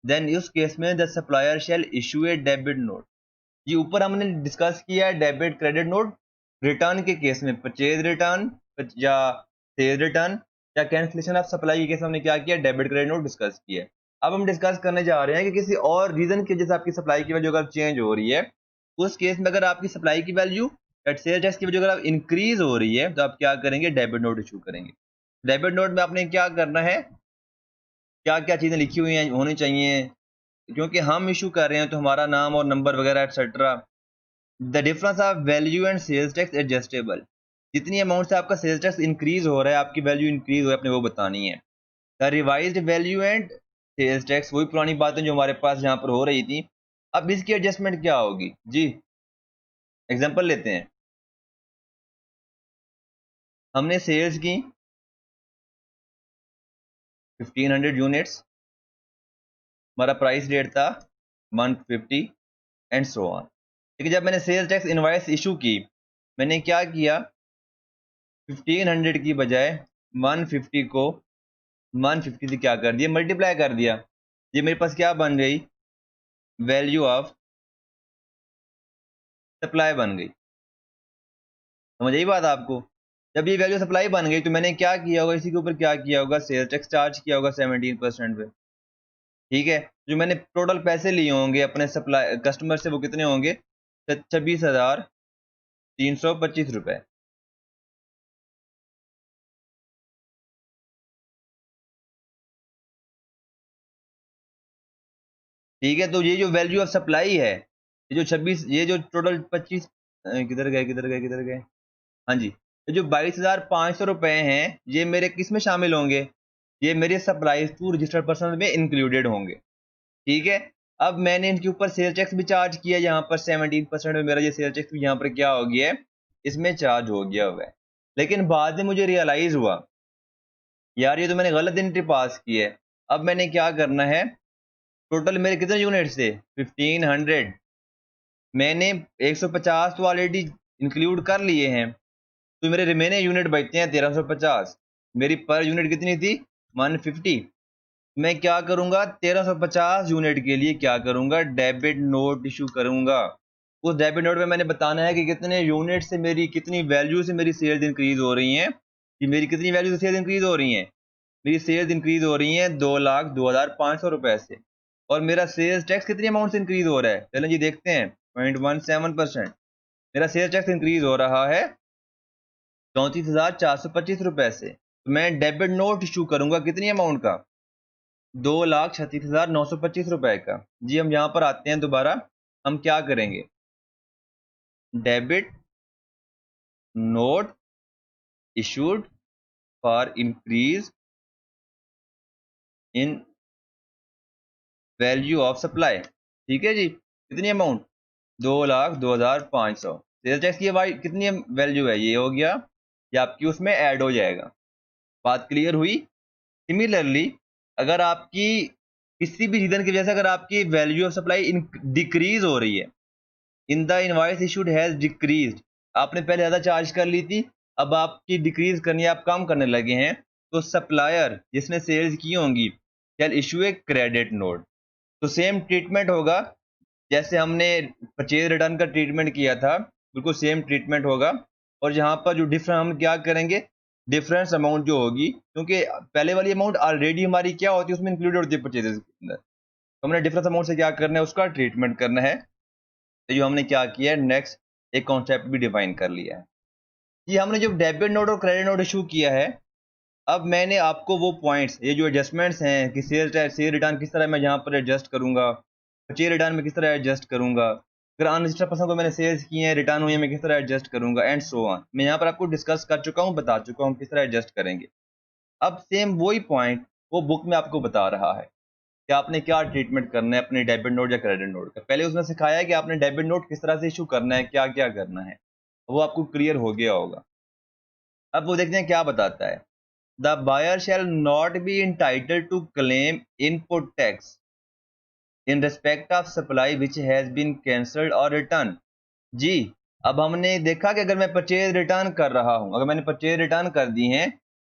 देन उस केस में the supplier shall issue a debit note. ये ऊपर हमने डिस्कस किया है डेबिट क्रेडिट नोट रिटर्न के केस में, परचेज रिटर्न या सेल रिटर्न या कैंसिलेशन ऑफ सप्लाई के केस में हमने क्या किया, डेबिट क्रेडिट नोट डिस्कस किया है। अब हम डिस्कस करने जा रहे हैं कि किसी और रीजन की वजह से आपकी सप्लाई की वैल्यू अगर चेंज हो रही है, उस केस में अगर आपकी सप्लाई की वैल्यू सेल टैक्स की वजह अगर इंक्रीज हो रही है, तो आप क्या करेंगे, डेबिट नोट इशू करेंगे। डेबिट नोट में आपने क्या करना है, क्या क्या चीज़ें लिखी हुई हैं होनी चाहिए, क्योंकि हम इशू कर रहे हैं तो हमारा नाम और नंबर वगैरह etcetera. The difference of value and sales tax adjustable, जितनी अमाउंट से आपका सेल्स टैक्स इंक्रीज हो रहा है, आपकी वैल्यू इंक्रीज हो रहा है, अपने वो बतानी है। The revised value and sales tax, वही पुरानी बातें जो हमारे पास यहाँ पर हो रही थी। अब इसकी एडजस्टमेंट क्या होगी जी, एग्जांपल लेते हैं। हमने सेल्स की 1500 यूनिट्स, हमारा प्राइस रेट था 150 एंड सो ऑन। ठीक है, जब मैंने सेल्स टैक्स इनवाइस इशू की, मैंने क्या किया, 1500 की बजाय 150 को 150 से क्या कर दिया, मल्टीप्लाई कर दिया। ये मेरे पास क्या बन गई, वैल्यू ऑफ सप्लाई बन गई। समझ आई बात आपको। जब ये वैल्यू सप्लाई बन गई तो मैंने क्या किया होगा, इसी के ऊपर क्या किया होगा, सेल्स टैक्स चार्ज किया होगा 17% पे। ठीक है, जो मैंने टोटल पैसे लिए होंगे अपने सप्लाई कस्टमर से वो कितने होंगे, 26,325 रुपये। ठीक है, तो ये जो वैल्यू ऑफ सप्लाई है, ये जो 26, ये जो टोटल 25, किधर गए, हाँ जी, ये जो 22,500 रुपए हैं, ये मेरे किस में शामिल होंगे? ये मेरे सप्लाईज टू रजिस्टर्ड पर्सन में इंक्लूडेड होंगे। ठीक है, अब मैंने इनके ऊपर सेल टैक्स भी चार्ज किया, यहाँ पर 17% में मेरा ये सेल टैक्स भी यहाँ पर क्या हो गया है, इसमें चार्ज हो गया हुआ है। लेकिन बाद में मुझे रियलाइज हुआ, यार ये तो मैंने गलत एंट्री पास की है। अब मैंने क्या करना है, टोटल मेरे कितने यूनिट्स थे, 1500, मैंने 150 तो ऑलरेडी इंक्लूड कर लिए हैं, तो मेरे रिमेनिंग यूनिट बचते हैं 1350। मेरी पर यूनिट कितनी थी, 150। मैं क्या करूंगा, 1350 यूनिट के लिए क्या करूंगा, डेबिट नोट इशू करूंगा। उस डेबिट नोट में मैंने बताना है कि कितने यूनिट से मेरी, कितनी वैल्यू से मेरी सेल्स इंक्रीज हो रही हैं, कि मेरी कितनी वैल्यू से सेल्स इंक्रीज हो रही हैं। मेरी सेल्स इंक्रीज हो रही हैं 2,02,500 रुपए से, और मेरा सेल्स टैक्स कितनी अमाउंट से इंक्रीज हो रहा है, चलें जी देखते हैं, 0.17%। मेरा सेल्स टैक्स इंक्रीज हो रहा है 34,425 रुपए से। तो मैं डेबिट नोट इशू करूंगा कितनी अमाउंट का, 2,36,925 रुपए का। जी हम यहाँ पर आते हैं दोबारा, हम क्या करेंगे, debit note issued for increase in value of supply. ठीक है जी, कितनी अमाउंट, 2,02,500। सेल्स टैक्स की भाई कितनी वैल्यू है, ये हो गया, ये आपकी उसमें ऐड हो जाएगा। बात क्लियर हुई। सिमिलरली अगर आपकी किसी भी रीजन की वजह से अगर आपकी वैल्यू ऑफ सप्लाई डिक्रीज हो रही है, in the invoice issued has decreased, आपने पहले ज़्यादा चार्ज कर ली थी, अब आपकी डिक्रीज करनी है, आप कम करने लगे हैं, तो सप्लायर जिसने सेल्स की होंगी शैल इशू ए क्रेडिट नोट। तो सेम ट्रीटमेंट होगा जैसे हमने परचेज रिटर्न का ट्रीटमेंट किया था, बिल्कुल सेम ट्रीटमेंट होगा। और यहाँ पर जो डिफरेंस, हम क्या करेंगे, डिफरेंस अमाउंट जो होगी, क्योंकि पहले वाली अमाउंट ऑलरेडी हमारी क्या होती है, उसमें इंक्लूडेड होती है परचेजेस के अंदर, तो हमने डिफरेंस अमाउंट से क्या करना है, उसका ट्रीटमेंट करना है। तो जो हमने क्या किया है, नेक्स्ट एक कॉन्सेप्ट भी डिफाइन कर लिया है। ये हमने जो डेबिट नोट और क्रेडिट नोट इशू किया है, अब मैंने आपको वो पॉइंट्स, ये जो एडजस्टमेंट्स हैं कि सेल रिटर्न किस तरह मैं यहाँ पर एडजस्ट करूंगा, परचेज रिटर्न में किस तरह एडजस्ट करूंगा, फिर अनरजिस्टर्ड पर्सन को मैंने सेल्स किए हैं, रिटर्न हुई है, मैं किस तरह एडजस्ट करूंगा, एंड सो ऑन। मैं यहाँ पर आपको डिस्कस कर चुका हूँ, बता चुका हूँ किस तरह एडजस्ट करेंगे। अब सेम वही पॉइंट वो बुक में आपको बता रहा है कि आपने क्या ट्रीटमेंट करना है अपने डेबिट नोट या क्रेडिट नोट का। पहले उसने सिखाया है कि आपने डेबिट नोट किस तरह से इशू करना है, क्या क्या करना है, वो आपको क्लियर हो गया होगा। अब वो देखते हैं क्या बताता है, the buyer shall not be entitled to claim input tax in respect of supply which has been cancelled और रिटर्न। जी, अब हमने देखा कि अगर मैं परचेज रिटर्न कर रहा हूं, अगर मैंने परचेज रिटर्न कर दी हैं,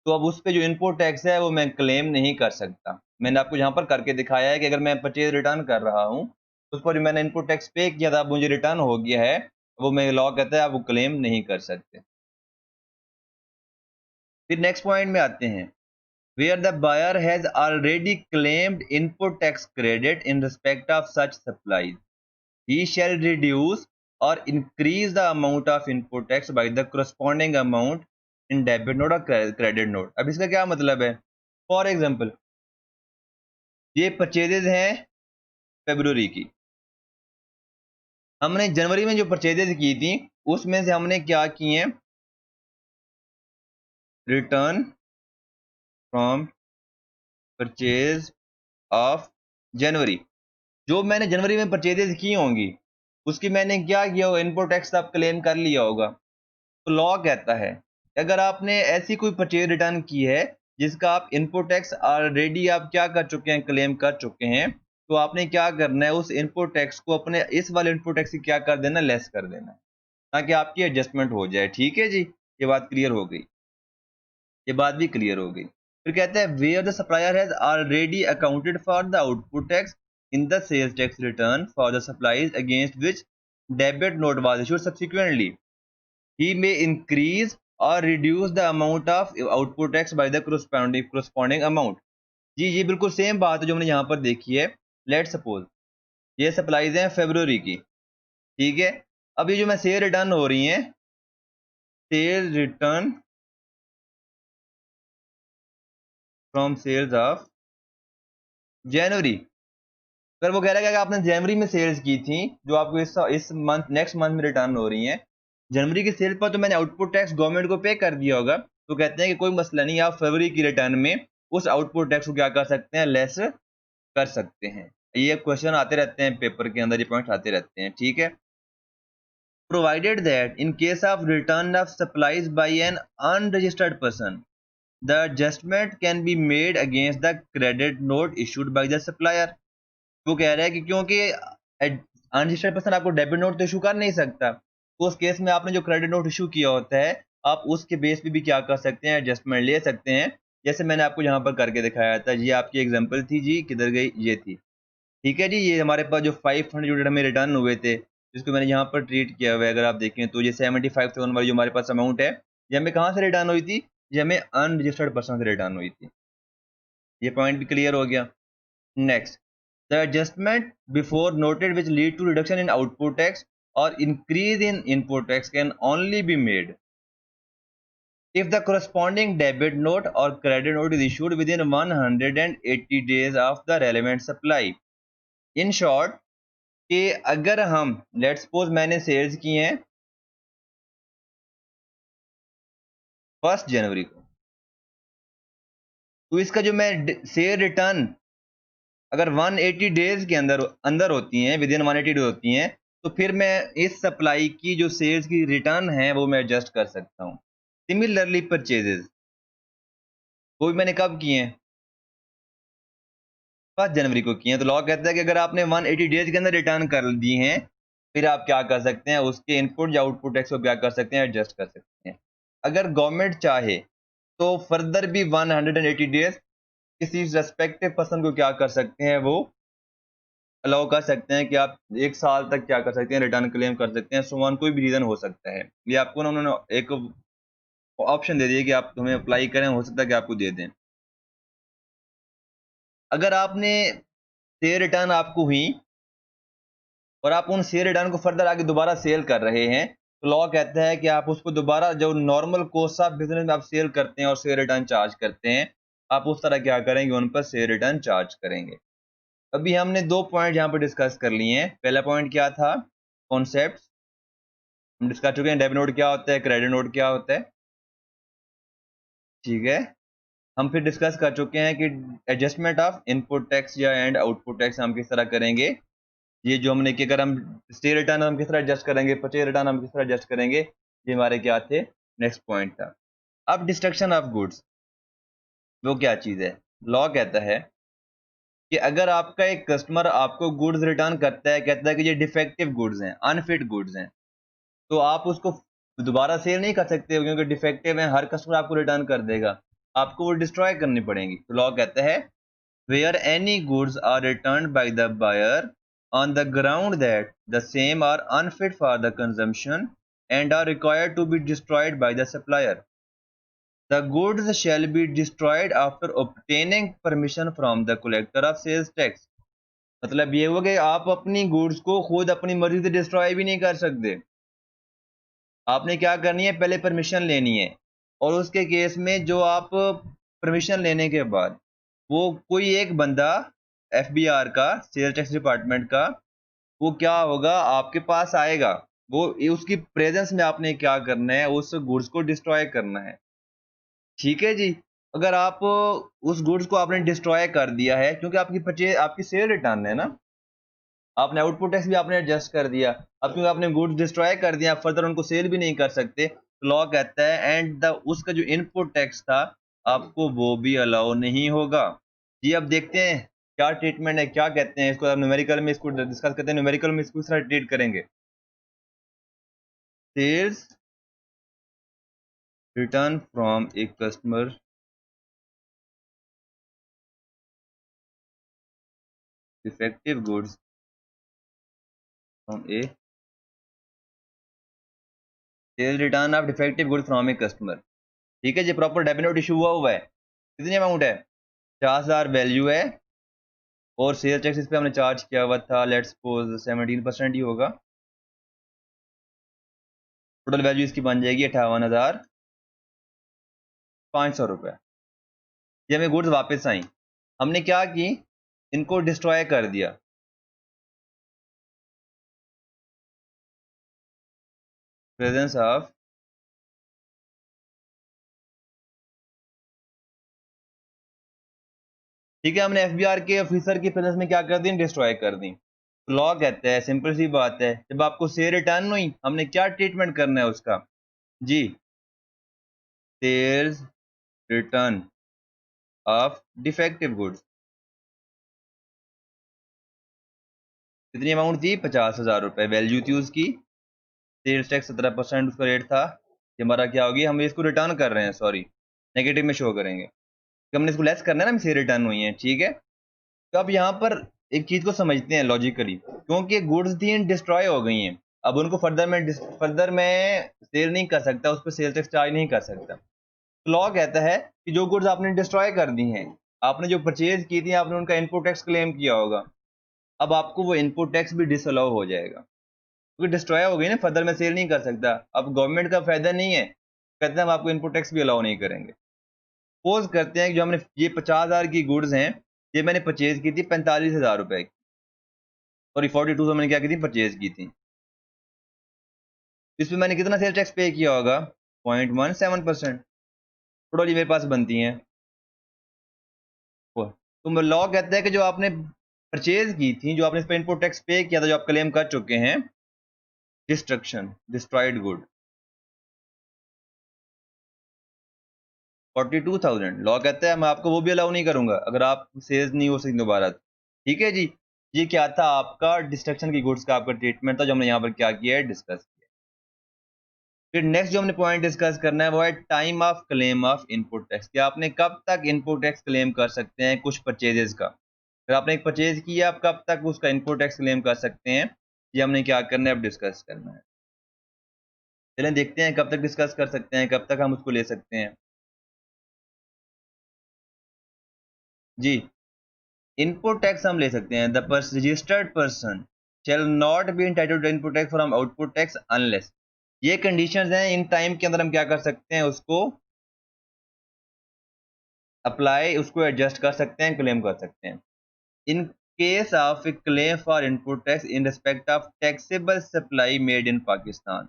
तो अब उस पे जो इनपुट टैक्स है वो मैं क्लेम नहीं कर सकता। मैंने आपको यहाँ पर करके दिखाया है कि अगर मैं परचेज रिटर्न कर रहा हूँ, उस पर जो मैंने इनपुट टैक्स पे किया था, अब मुझे रिटर्न हो गया है, वो मैं लॉ कहता है आप वो क्लेम नहीं कर सकते। फिर नेक्स्ट पॉइंट में आते हैं, where the buyer has already claimed input tax credit in respect of such supplies, he shall reduce or increase the amount of input tax by the corresponding amount in debit note or credit note। अब इसका क्या मतलब है, for example ये purchases हैं February की, हमने जनवरी में जो परचेजेज की थी उसमें से हमने क्या किए हैं, return from purchase of January. जो मैंने जनवरी में परचेजेज की होंगी उसकी मैंने क्या किया होगा, इनपुट टैक्स आप क्लेम कर लिया होगा। तो लॉ कहता है अगर आपने ऐसी कोई परचेज रिटर्न की है जिसका आप इनपुट टैक्स ऑलरेडी आप क्या कर चुके हैं, क्लेम कर चुके हैं, तो आपने क्या करना है, उस इनपुट टैक्स को अपने इस वाले इनपुट टैक्स से क्या कर देना, लेस कर देना, ताकि आपकी एडजस्टमेंट हो जाए। ठीक है जी, ये बात क्लियर हो गई, ये बात भी क्लियर हो गई। फिर कहते हैं where the supplier has already accounted for the output tax in the sales tax return for the supplies against which debit note was issued subsequently, he may increase or reduce the amount of output tax by the corresponding amount। जी ये बिल्कुल same बात है जो हमने यहाँ पर देखी है। लेट सपोज ये सप्लाईज हैं फेब्रुवरी की, ठीक है, अब ये जो मैं सेल रिटर्न हो रही हैं, sale return from sales of January, अगर वो कह रहा है कि आपने जनवरी में सेल्स की थी जो आपको इस मंथ नेक्स्ट मंथ में रिटर्न हो रही हैं, जनवरी की सेल पर तो मैंने आउटपुट टैक्स गवर्नमेंट को पे कर दिया होगा, तो कहते हैं कि कोई मसला नहीं, आप फरवरी की रिटर्न में उस आउटपुट टैक्स को क्या कर सकते हैं, लेस कर सकते हैं। ये क्वेश्चन आते रहते हैं पेपर के अंदर, ये पॉइंट आते रहते हैं, ठीक है। Provided that in case of return of supplies by N unregistered person the adjustment can be made against the credit note issued by the supplier। वो कह रहा है कि क्योंकि अनरजिस्टर्ड पर्सन आपको डेबिट नोट तो इशू कर नहीं सकता, तो उस केस में आपने जो क्रेडिट नोट इशू किया होता है, आप उसके बेस पे भी क्या कर सकते हैं, एडजस्टमेंट ले सकते हैं। जैसे मैंने आपको यहाँ पर करके दिखाया था, ये आपकी एग्जांपल थी जी, किधर गई, ये थी, ठीक है जी। ये हमारे पास जो 500 यूनिट हमें रिटर्न हुए थे, जिसको मैंने यहाँ पर ट्रीट किया हुआ है, अगर आप देखें तो ये 75,000 वाली जो हमारे पास अमाउंट है, ये हमें कहाँ से रिटर्न हुई थी, ये हमें अनरजिस्टर्ड पर्सन से रिटर्न हुई थी। ये पॉइंट भी क्लियर हो गया। Next, the adjustment before noted which lead to reduction in output tax or increase in input tax can only be made if the corresponding debit note or credit note is issued within 180 days of the relevant supply। in short, कि अगर हम let's suppose मैंने sales की हैं 1 जनवरी को, तो इसका जो मैं सेल रिटर्न अगर 180 डेज के अंदर अंदर होती हैं, विद इन 180 डेज होती हैं, तो फिर मैं इस सप्लाई की जो सेल्स की रिटर्न है वो मैं एडजस्ट कर सकता हूँ। सिमिलरली परचेजेस वो भी मैंने कब किए हैं, 1 जनवरी को किए हैं, तो लॉ कहता है कि अगर आपने 180 डेज के अंदर रिटर्न कर दी हैं, फिर आप क्या कर सकते हैं, उसके इनपुट या आउटपुट टैक्स को क्या कर सकते हैं, एडजस्ट कर सकते हैं। अगर गवर्नमेंट चाहे तो फर्दर भी 180 डेज किसी रेस्पेक्टिव पर्सन को क्या कर सकते हैं, वो अलाउ कर सकते हैं कि आप 1 साल तक क्या कर सकते हैं, रिटर्न क्लेम कर सकते हैं। सो ऑन कोई भी रीज़न हो सकता है। ये आपको ना उन्होंने एक ऑप्शन दे दिया कि आप हमें अप्लाई करें, हो सकता है कि आपको दे दें। अगर आपने शेयर रिटर्न आपको हुई और आप उन शेयर रिटर्न को फर्दर आगे दोबारा सेल कर रहे हैं, तो लॉ कहता है कि आप उसको दोबारा जो नॉर्मल कोर्स ऑफ बिजनेस में आप सेल करते हैं और शेयर रिटर्न चार्ज करते हैं, आप उस तरह क्या करेंगे, उन पर शेयर रिटर्न चार्ज करेंगे। अभी हमने 2 पॉइंट यहाँ पर डिस्कस कर लिए हैं। पहला पॉइंट क्या था, कॉन्सेप्ट हम डिस्कस चुके हैं, डेबिट नोट क्या होता है, क्रेडिट नोट क्या होता है, ठीक है। हम फिर डिस्कस कर चुके हैं कि एडजस्टमेंट ऑफ इनपुट टैक्स या एंड आउटपुट टैक्स हम किस तरह करेंगे। ये जो हमने कि अगर हम स्टे रिटर्न हम किस तरह एडजस्ट करेंगे, परचेज रिटर्न हम किस तरह एडजस्ट करेंगे, ये हमारे क्या थे, नेक्स्ट पॉइंट था। अब डिस्ट्रक्शन ऑफ गुड्स वो क्या चीज़ है। लॉ कहता है कि अगर आपका एक कस्टमर आपको गुड्स रिटर्न करता है, कहता है कि ये डिफेक्टिव गुड्स हैं, अनफिट गुड्स हैं, तो आप उसको दोबारा सेल नहीं कर सकते क्योंकि डिफेक्टिव है, हर कस्टमर आपको रिटर्न कर देगा, आपको वो डिस्ट्रॉय करनी पड़ेंगी। तो लॉ कहता है where any goods are return by the buyer on the ground that the same are unfit for the consumption and are required to be destroyed by the supplier, the goods shall be destroyed after obtaining permission from the collector of sales tax. मतलब ये हुआ कि आप अपनी goods को खुद अपनी मर्जी से डिस्ट्रॉय भी नहीं कर सकते, आपने क्या करनी है, पहले परमिशन लेनी है। और उसके केस में जो आप परमिशन लेने के बाद वो कोई एक बंदा एफबीआर का, सेल टैक्स डिपार्टमेंट का, वो क्या होगा, आपके पास आएगा, वो उसकी प्रेजेंस में आपने क्या करना है, उस गुड्स को डिस्ट्रॉय करना है, ठीक है जी। अगर आप उस गुड्स को आपने डिस्ट्रॉय कर दिया है, क्योंकि आपकी परचेज आपकी सेल रिटर्न है ना, आपने आउटपुट टैक्स भी आपने एडजस्ट कर दिया, अब क्योंकि आपने गुड्स डिस्ट्रॉय कर दिया, फर्दर उनको सेल भी नहीं कर सकते, तो लॉ कहता है एंड द उसका जो इनपुट टैक्स था आपको वो भी अलाउ नहीं होगा। जी अब देखते हैं क्या ट्रीटमेंट है, क्या कहते हैं इसको, न्यूमेरिकल में इसको डिस्कस करते हैं, न्यूमेरिकल में इसको किस तरह ट्रीट करेंगे। Sales return from a customer defective goods from a sales return of defective goods from a customer, ठीक है जी। प्रॉपर डेबिट नोट इशू हुआ है, कितनी अमाउंट है, 50,000 वैल्यू है, और सेल टैक्स इस पे हमने चार्ज किया हुआ था, लेट्स सपोज 17% ही होगा, टोटल वैल्यू इसकी बन जाएगी 58,500 रुपये। ये हमें गुड्स वापस आई, हमने क्या की, इनको डिस्ट्रॉय कर दिया, प्रेजेंस ऑफ ठीक है, हमने एफबीआर के ऑफिसर की प्रेजेंस में क्या कर दी, डिस्ट्रॉय कर दी। लॉ कहता है, सिंपल सी बात है, जब आपको शेयर रिटर्न हुई हमने क्या ट्रीटमेंट करना है उसका जी, shares return of defective goods. कितनी अमाउंट थी, 50,000 रुपए वैल्यू थी उसकी, सेल्स टैक्स 17% उसका रेट था। ये हमारा क्या होगी, हम इसको रिटर्न कर रहे हैं, सॉरी नेगेटिव में शो करेंगे कि हमने इसको लेस करना है ना, शेयर रिटर्न हुई है, ठीक है। तो अब यहाँ पर एक चीज को समझते हैं लॉजिकली, क्योंकि गुड्स थी डिस्ट्रॉय हो गई हैं, अब उनको फर्दर में सेल नहीं कर सकता, उस पर सेल टैक्स चार्ज नहीं कर सकता। तो लॉ कहता है कि जो गुड्स आपने डिस्ट्रॉय कर दी हैं, आपने जो परचेज की थी, आपने उनका इनपुट टैक्स क्लेम किया होगा, अब आपको वो इनपुट टैक्स भी डिसअलाउ हो जाएगा, क्योंकि डिस्ट्रॉय हो गई ना, फर्दर में सेल नहीं कर सकता। अब गवर्नमेंट का फायदा नहीं है, कहते हैं हम आपको इनपुट टैक्स भी अलाउ नहीं करेंगे। सपोज करते हैं कि जो हमने ये 50,000 की गुड्स हैं, ये मैंने परचेज की थी 45,000 रुपए की, सॉरी 42 मैंने क्या की थी, परचेज की थी। इसमें मैंने कितना सेल टैक्स पे किया होगा, 0.17%। टोटल मेरे पास बनती हैं। तो लॉ कहता है कि जो आपने परचेज की थी, जो आपने इस पर इनपुट टैक्स पे किया था, जो आप क्लेम कर चुके हैं, डिस्ट्रक्शन डिस्ट्रॉयड गुड 42,000, लॉ कहता है मैं आपको वो भी अलाउ नहीं करूंगा अगर आप सेल्स नहीं हो सकी दोबारा। ठीक है जी, ये क्या था आपका डिस्ट्रक्शन की गुड्स का आपका ट्रीटमेंट था, जो हमने यहाँ पर क्या किया है, डिस्कस किया। फिर नेक्स्ट जो हमने पॉइंट डिस्कस करना है वो है time of claim of input tax, कि आपने कब तक इनपुट टैक्स क्लेम कर सकते हैं कुछ परचेजेस का। अगर आपने एक परचेज किया, आप कब तक उसका इनपुट टैक्स क्लेम कर सकते हैं, ये हमने क्या करना है, अब डिस्कस करना है। चलें देखते हैं कब तक डिस्कस कर सकते हैं, कब तक हम उसको ले सकते हैं जी। इनपुट टैक्स हम ले सकते हैं, the registered person shall not be entitled to input tax from output tax unless, ये कंडीशंस हैं, इन टाइम के अंदर हम क्या कर सकते हैं, उसको अप्लाई, उसको एडजस्ट कर सकते हैं, क्लेम कर सकते हैं। In case of A claim for input tax in respect of taxable supply made in Pakistan,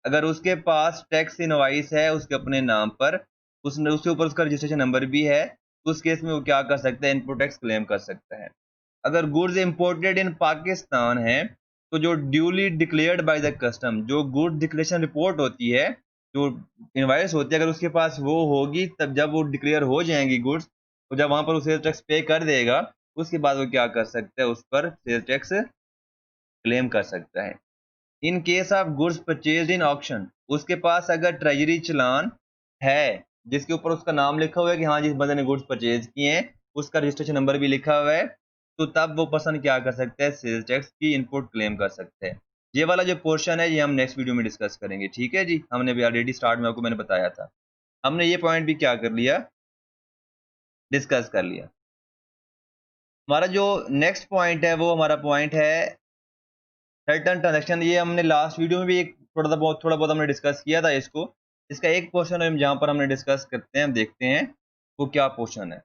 अगर उसके पास टैक्स इनवाइस है उसके अपने नाम पर, उसने उसके ऊपर उसका रजिस्ट्रेशन नंबर भी है, तो उस केस में वो क्या कर सकता है, इनपुट टैक्स क्लेम कर सकता है। अगर गुड्स इंपोर्टेड इन पाकिस्तान है, तो जो duly declared by the custom, जो गुड डिक्लेरेशन रिपोर्ट होती है, जो इनवाइस होती है, अगर उसके पास वो होगी, तब जब वो डिक्लेयर हो जाएंगी गुड्स, तो जब वहां पर वो सेल टैक्स पे कर देगा, उसके बाद वो क्या कर सकता है, उस पर सेल टैक्स क्लेम कर सकता है। इन case of goods purchase in auction, उसके पास अगर ट्रेजरी चलान है जिसके ऊपर उसका नाम लिखा हुआ है कि हाँ जिस बंदे ने गुड्स परचेज किए हैं, उसका रजिस्ट्रेशन नंबर भी लिखा हुआ है, तो तब वो पर्सन क्या कर सकता है, सेल्स टैक्स की इनपुट क्लेम कर सकते हैं। ये वाला जो पोर्शन है ये हम नेक्स्ट वीडियो में डिस्कस करेंगे, ठीक है जी। हमने भी ऑलरेडी स्टार्ट में आपको मैंने बताया था, हमने ये पॉइंट भी क्या कर लिया, डिस्कस कर लिया। हमारा जो नेक्स्ट पॉइंट है वो हमारा पॉइंट है सर्टन ट्रांजेक्शन। ये हमने लास्ट वीडियो में भी एक थोड़ा बहुत हमने डिस्कस किया था इसको, इसका एक पोर्शन है जहाँ पर हमने डिस्कस करते हैं, हम देखते हैं वो क्या पोर्शन है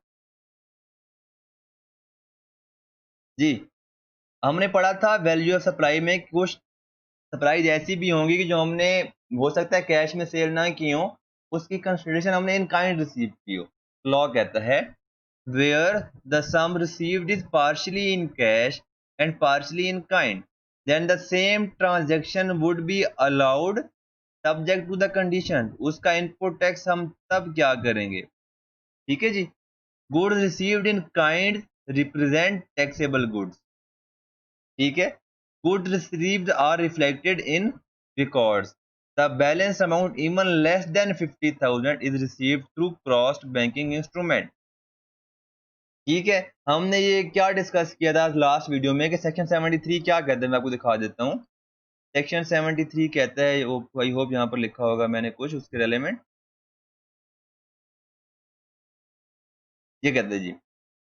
जी। हमने पढ़ा था वैल्यू ऑफ सप्लाई में कुछ सप्लाईज ऐसी भी होंगी कि जो हमने हो सकता है कैश में सेल ना की हो, उसकी कंसिडरेशन हमने इन काइंड रिसीव की हो। लॉ कहता है where the sum received is partially in cash and partially in kind, then the same transaction would be allowed subject to the condition, उसका इनपुट टैक्स हम तब क्या करेंगे, ठीक है जी। Goods received in kind represent taxable goods, ठीक है। Goods received are reflected in records, the balance amount even less than 50,000 is received through crossed banking instrument, ठीक है। हमने ये क्या डिस्कस किया था लास्ट वीडियो में कि सेक्शन 73 क्या कहते हैं, मैं आपको दिखा देता हूँ। सेक्शन 73 कहता है, आई होप यहाँ पर लिखा होगा मैंने कुछ उसके रेलेवेंट, ये कहते हैं जी।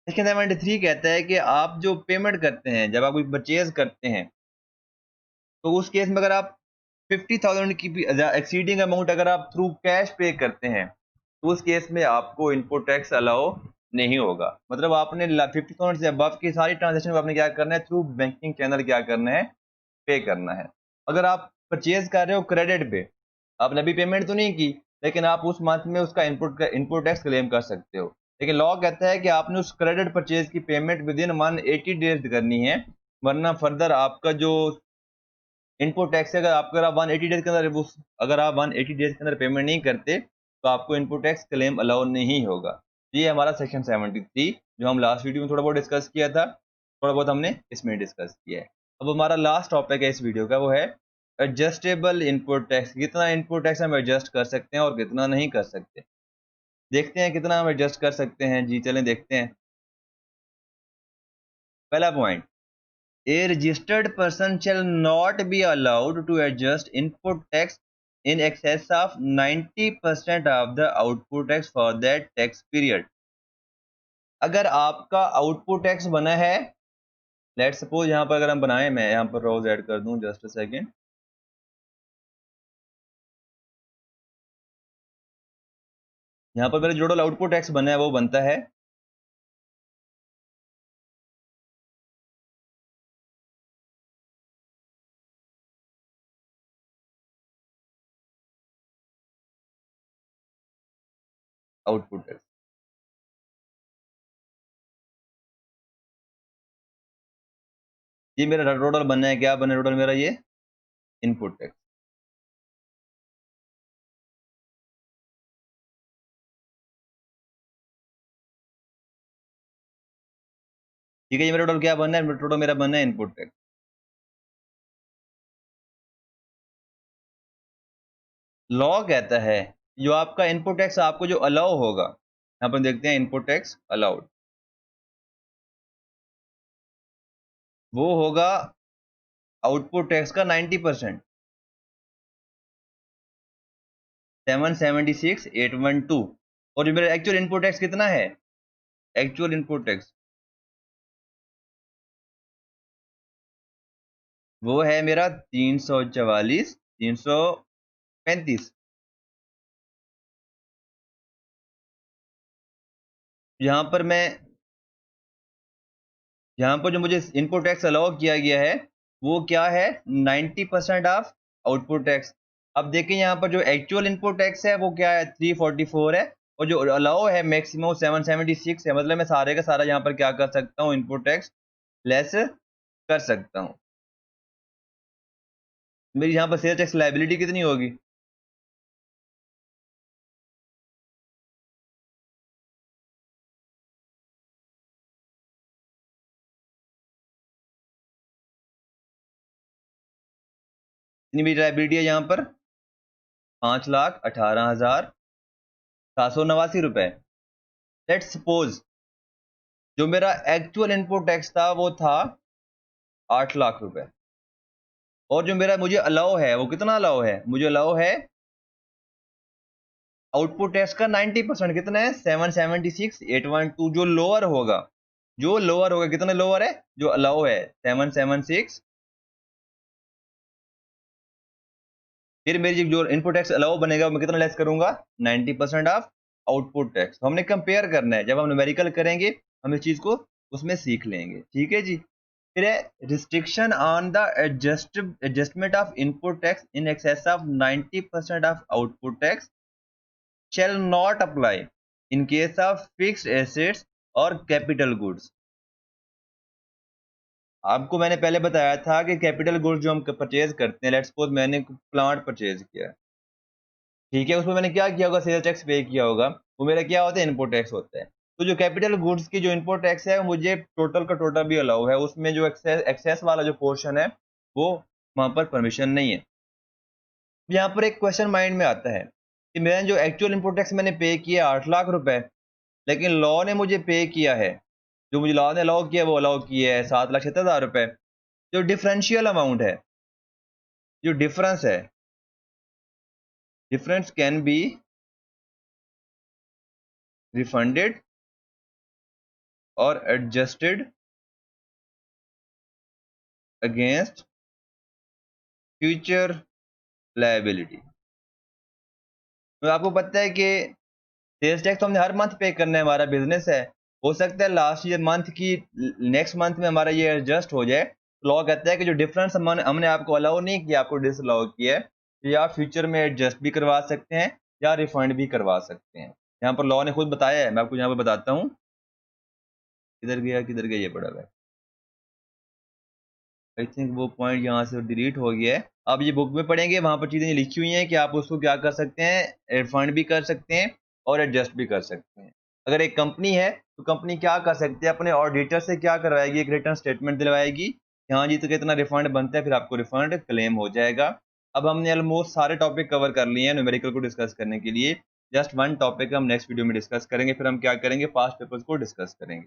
सेक्शन 73 कहता है कि आप जो पेमेंट करते हैं, जब आप कोई परचेज करते हैं, तो उस केस में अगर आप 50,000 की भी एक्सीडिंग अमाउंट अगर आप थ्रू कैश पे करते हैं, तो उस केस में आपको इनपुट टैक्स अलाउ नहीं होगा। मतलब आपने 50,000 से अबव की सारी ट्रांजेक्शन आपने क्या करना है, थ्रू बैंकिंग चैनल क्या करना है, पे करना है। अगर आप परचेज कर रहे हो क्रेडिट पे, आपने अभी पेमेंट तो नहीं की, लेकिन आप उस मंथ में उसका इनपुट टैक्स क्लेम कर सकते हो। लेकिन लॉ कहता है कि आपने उस क्रेडिट परचेज की पेमेंट विद इन 180 डेज करनी है, वरना फर्दर आपका जो इनपुट टैक्स है, अगर आप 180 डेज के अंदर अगर आप 180 डेज के अंदर पेमेंट नहीं करते तो आपको इनपुट टैक्स क्लेम अलाउ नहीं होगा। ये हमारा सेक्शन 73 जो हम लास्ट वीडियो में थोड़ा बहुत डिस्कस किया था, थोड़ा बहुत हमने इसमें डिस्कस किया है। अब हमारा लास्ट टॉपिक है इस वीडियो का, वो है एडजस्टेबल इनपुट टैक्स। कितना इनपुट टैक्स हम एडजस्ट कर सकते हैं और कितना नहीं कर सकते। देखते हैं कितना हम एडजस्ट कर सकते हैं जी, चलें देखते हैं। पहला point, A registered person shall not be allowed to adjust input tax in excess of 90% of the output tax for that tax period। अगर आपका आउटपुट टैक्स बना है, लेट सपोज यहाँ पर अगर हम बनाए, मैं यहाँ पर रोज ऐड कर दूं, जस्ट अ सेकेंड। यहाँ पर मेरा जो टोटल आउटपुट टैक्स बना है वो बनता है आउटपुट टैक्स। ये मेरा टोटल बनना है, क्या बना है टोटल मेरा, ये इनपुट टैक्स। ठीक है, ये मेरा टोटल क्या बनना है, टोटल मेरा बनना है इनपुट टैक्स। लॉ कहता है जो आपका इनपुट टैक्स आपको जो अलाउ होगा, यहाँ पर देखते हैं इनपुट टैक्स अलाउड, वो होगा आउटपुट टैक्स का 90%, 776,812। और जो मेरा एक्चुअल इनपुट टैक्स कितना है, एक्चुअल इनपुट टैक्स वो है मेरा 344, 335। यहाँ पर मैं, यहाँ पर जो मुझे इनपुट टैक्स अलाउ किया गया है वो क्या है, 90% ऑफ आउटपुट टैक्स। अब देखें यहाँ पर जो एक्चुअल इनपुट टैक्स है वो क्या है, 344 है, और जो अलाउ है मैक्सिमम 776 है। मतलब मैं सारे का सारा यहाँ पर क्या कर सकता हूँ, इनपुट टैक्स लेस कर सकता हूँ। मेरी यहाँ पर सेल्स टैक्स लायबिलिटी कितनी होगी, इतनी मेरी लायबिलिटी है यहाँ पर 5,18,789 लेट्स सपोज जो मेरा एक्चुअल इनपुट टैक्स था वो था 8 लाख रुपए, और जो मेरा मुझे अलाउ है वो कितना अलाउ है, मुझे अलाउ है आउटपुट टैक्स का 90%, कितना है, 776,812। जो लोअर होगा, जो लोअर होगा, कितना लोअर है, जो अलाउ है 776। फिर मेरी जो इनपुट टैक्स अलाउ बनेगा मैं कितना लेस करूंगा, 90% ऑफ आउटपुट टैक्स। हमने कंपेयर करना है, जब हम न्यूमेरिकल करेंगे हम इस चीज को उसमें सीख लेंगे। ठीक है जी। फिर है restriction on the adjustment of input tax in excess of 90% of output tax shall not apply in case of fixed assets और कैपिटल गुड्स। आपको मैंने पहले बताया था कि कैपिटल गुड्स जो हम परचेज करते हैं, लेट्स सपोज मैंने प्लांट परचेज किया, ठीक है, उसमें मैंने क्या किया होगा, सेल्स टैक्स पे किया होगा, वो मेरा क्या होता है, इनपुट टैक्स होता है। तो जो कैपिटल गुड्स की जो इनपुट टैक्स है मुझे टोटल का टोटल भी अलाउ है, उसमें जो एक्सेस वाला जो पोर्शन है वो वहां पर परमिशन नहीं है। यहाँ पर एक क्वेश्चन माइंड में आता है कि मैंने जो एक्चुअल इनपुट टैक्स मैंने पे किया 8 लाख रुपए, लेकिन लॉ ने मुझे पे किया है, जो मुझे लॉ ने अलाउ किया वो अलाउ किया है 7,76,000 रुपए। जो डिफरेंशियल अमाउंट है, जो डिफरेंस है, डिफरेंस कैन बी रिफंडेड और एडजस्टेड अगेंस्ट फ्यूचर लायबिलिटी। तो आपको पता है कि सेल्स टैक्स तो हमने हर मंथ पे करना है, हमारा बिजनेस है। हो सकता है लास्ट ईयर मंथ की नेक्स्ट मंथ में हमारा ये एडजस्ट हो जाए, लॉ कहता है कि जो डिफरेंस हमने आपको अलाउ नहीं किया, आपको डिसअलाउ किया है, तो या फ्यूचर में एडजस्ट भी करवा सकते हैं या रिफंड भी करवा सकते हैं। यहाँ पर लॉ ने खुद बताया है, मैं आपको यहाँ पर बताता हूँ। किधर गया, ये पड़ा हुआ है। आई थिंक वो पॉइंट यहाँ से डिलीट हो गया है। आप ये बुक में पढ़ेंगे, वहाँ पर चीज़ें लिखी हुई हैं कि आप उसको क्या कर सकते हैं, रिफंड भी कर सकते हैं और एडजस्ट भी कर सकते हैं। अगर एक कंपनी है तो कंपनी क्या कर सकती है, अपने ऑडिटर से क्या करवाएगी, एक रिटर्न स्टेटमेंट दिलवाएगी कि हाँ जी तो कितना रिफंड बनता है, फिर आपको रिफंड क्लेम हो जाएगा। अब हमने ऑलमोस्ट सारे टॉपिक कवर कर लिए हैं न्यूमेरिकल को डिस्कस करने के लिए। जस्ट वन टॉपिक हम नेक्स्ट वीडियो में डिस्कस करेंगे, फिर हम क्या करेंगे, पास्ट पेपर्स को डिस्कस करेंगे।